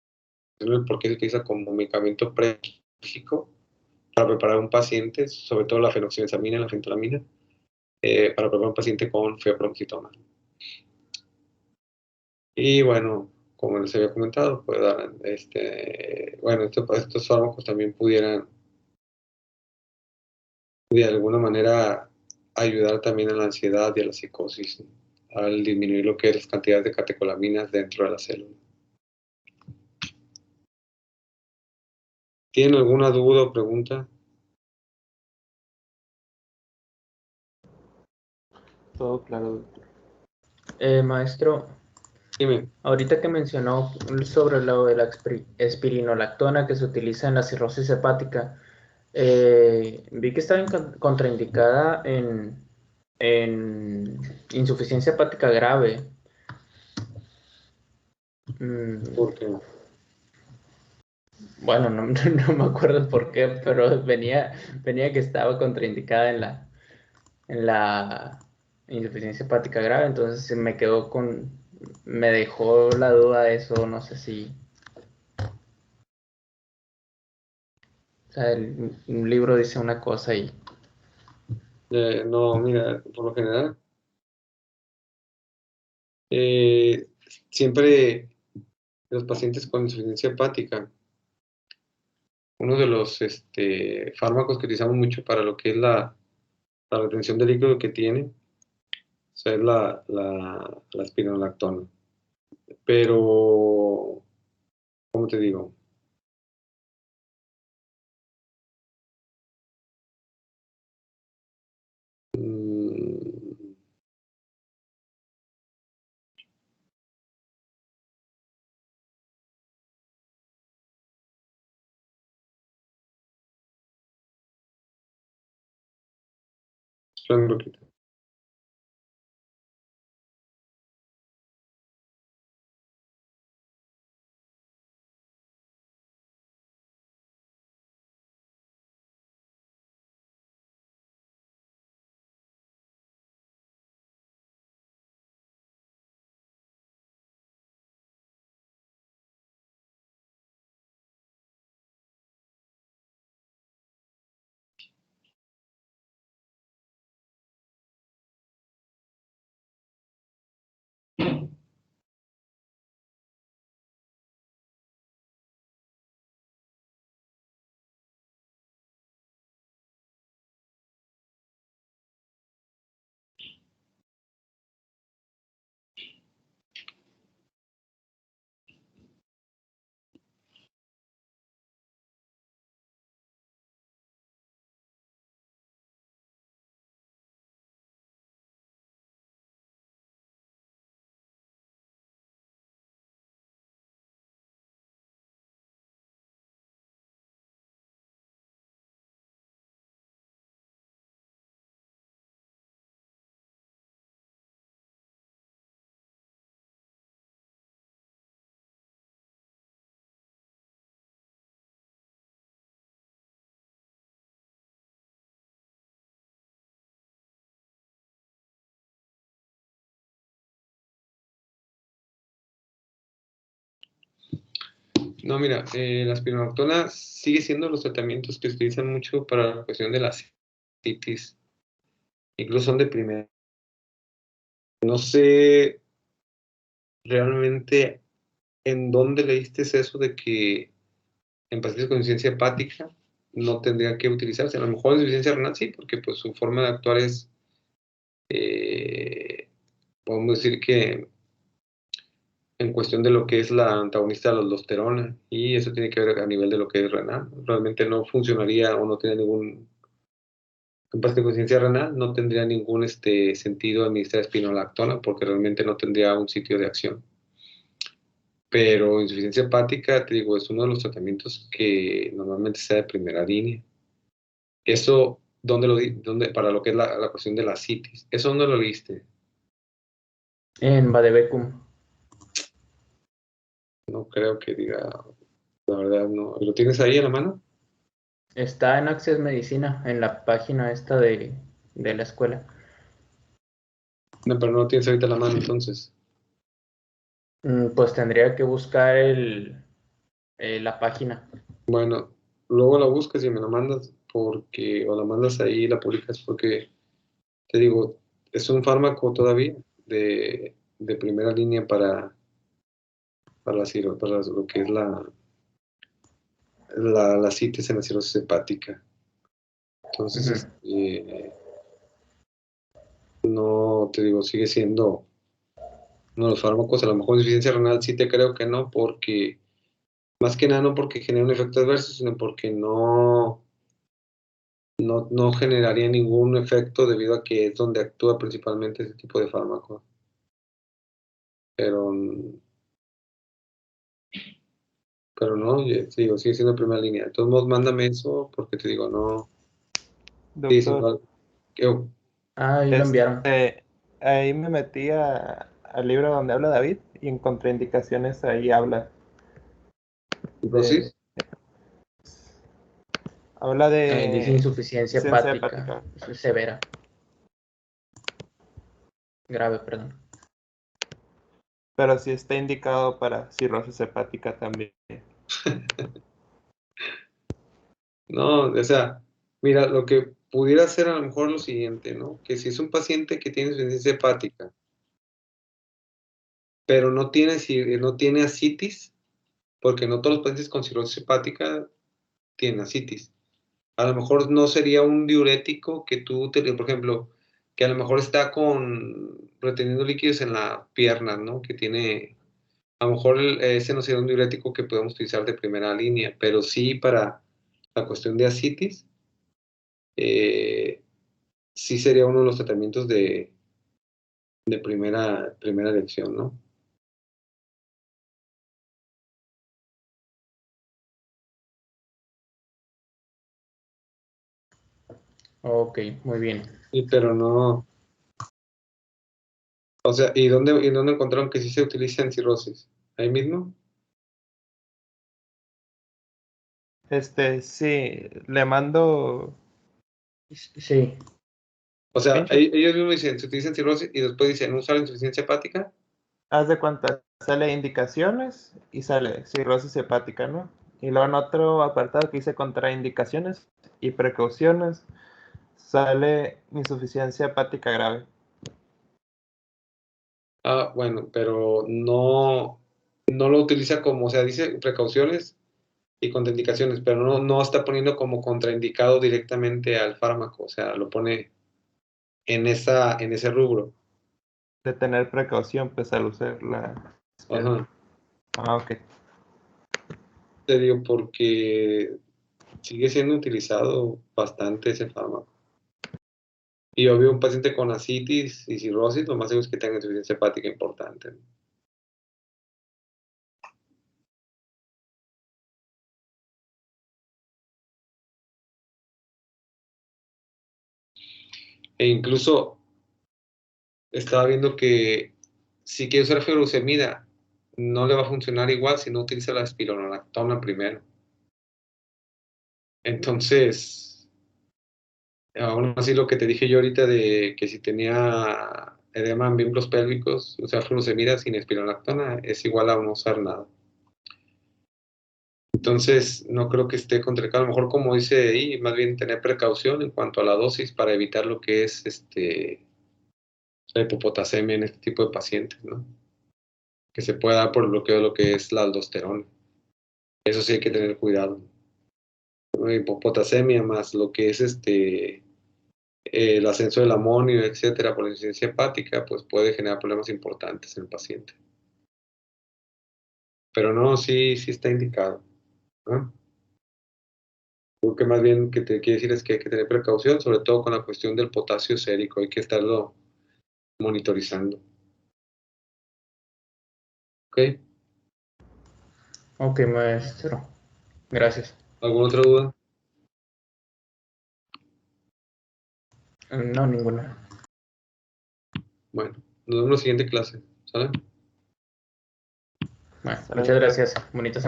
el por qué se utiliza como medicamento prequirúrgico para preparar a un paciente, sobre todo la fenoxacetamina y la fentolamina, para preparar a un paciente con feocromocitoma. Y bueno, como les había comentado, pues estos fármacos también pudieran de alguna manera ayudar también a la ansiedad y a la psicosis, ¿no? Al disminuir lo que es las cantidades de catecolaminas dentro de la célula. ¿Tienen alguna duda o pregunta? Todo claro, doctor. Maestro, Dime. Ahorita que mencionó sobre lo de la espironolactona que se utiliza en la cirrosis hepática, vi que estaba contraindicada en insuficiencia hepática grave. Porque Bueno, no, no me acuerdo por qué, pero venía que estaba contraindicada en la insuficiencia hepática grave, entonces me dejó la duda de eso, no sé si, o sea, un libro dice una cosa y no, mira, por lo general, siempre los pacientes con insuficiencia hepática, uno de los fármacos que utilizamos mucho para lo que es la retención de líquido que tiene, o sea, es la espironolactona. Pero, ¿cómo te digo? Mm, espera un poquito. No, mira, la espironolactona sigue siendo los tratamientos que se utilizan mucho para la cuestión de la citis. Incluso son de primera. No sé realmente en dónde leíste eso de que en pacientes con insuficiencia hepática no tendría que utilizarse. A lo mejor en insuficiencia renal sí, porque pues su forma de actuar es, podemos decir que en cuestión de lo que es la antagonista de la aldosterona, y eso tiene que ver a nivel de lo que es renal. Realmente no funcionaría o no tiene ningún, en paciente con insuficiencia renal no tendría ningún sentido administrar espironolactona porque realmente no tendría un sitio de acción. Pero insuficiencia hepática, te digo, es uno de los tratamientos que normalmente se da de primera línea. Eso, ¿dónde, para lo que es la cuestión de la citis? ¿Eso dónde lo viste? en Vadebecum. No creo que diga, la verdad no. ¿Lo tienes ahí a la mano? Está en Access Medicina, en la página esta de la escuela. No, pero no lo tienes ahorita a la mano entonces. Pues tendría que buscar la página. Bueno, luego la buscas y me la mandas porque, o la mandas ahí y la publicas porque, te digo, es un fármaco todavía de primera línea para lo que es la citis en la cirrosis hepática. Entonces, no, te digo, sigue siendo uno de los fármacos. A lo mejor insuficiencia renal sí te creo que no, porque, más que nada no porque genera un efecto adverso, sino porque no generaría ningún efecto debido a que es donde actúa principalmente ese tipo de fármaco. pero no, te digo, sigue siendo primera línea. De todos modos, mándame eso porque te digo, no. Sí, sí, Doctor, Ahí lo enviaron. ahí me metí al libro donde habla David y en contraindicaciones ahí habla. ¿Cirrosis? Habla de Dice insuficiencia hepática severa. Grave, perdón. Pero sí está indicado para cirrosis hepática también. No, o sea, mira, lo que pudiera ser a lo mejor lo siguiente, ¿no? Que si es un paciente que tiene insuficiencia hepática, pero no tiene ascitis, porque no todos los pacientes con cirrosis hepática tienen ascitis. A lo mejor no sería un diurético que por ejemplo, que a lo mejor está reteniendo líquidos en la pierna, ¿no? Que tiene, a lo mejor ese no sería un diurético que podemos utilizar de primera línea, pero sí para la cuestión de ascitis, sí sería uno de los tratamientos de primera elección, ¿no? Ok, muy bien. Pero no. O sea, ¿y dónde encontraron que sí se utiliza en cirrosis? ¿Ahí mismo? Sí, le mando. Sí. O sea, ellos mismos dicen, se utiliza en cirrosis y después dicen, ¿usar insuficiencia hepática? Haz de cuenta, sale indicaciones y sale cirrosis hepática, ¿no? Y luego en otro apartado que dice contraindicaciones y precauciones, sale insuficiencia hepática grave. Ah, bueno, pero no lo utiliza como, o sea, dice precauciones y contraindicaciones, pero no está poniendo como contraindicado directamente al fármaco, o sea, lo pone en ese rubro. De tener precaución, pues al usar la. Ajá. Ah, ok. Te digo, porque sigue siendo utilizado bastante ese fármaco. Y obvio, un paciente con ascitis y cirrosis, lo más seguro es que tenga insuficiencia hepática importante, ¿no? E incluso estaba viendo que si quiere usar furosemida, no le va a funcionar igual si no utiliza la espironolactona primero. Entonces, aún así lo que te dije yo ahorita de que si tenía edema en miembros pélvicos, usar furosemida sin espironolactona es igual a no usar nada. Entonces, no creo que esté contraindicado. A lo mejor, como dice ahí, más bien tener precaución en cuanto a la dosis para evitar lo que es la hipopotasemia en este tipo de pacientes, ¿no? Que se pueda dar por el bloqueo de lo que es la aldosterona. Eso sí hay que tener cuidado. Hipopotasemia más lo que es el ascenso del amonio, etcétera, por la insuficiencia hepática, pues puede generar problemas importantes en el paciente. Pero no, sí está indicado, ¿no? Lo que más bien que te quiere decir es que hay que tener precaución, sobre todo con la cuestión del potasio sérico, hay que estarlo monitorizando. ¿Ok? Ok, maestro. Gracias. ¿Alguna otra duda? No, ninguna. Bueno, nos vemos en la siguiente clase, ¿sale? Bueno, muchas gracias. Bonita semana.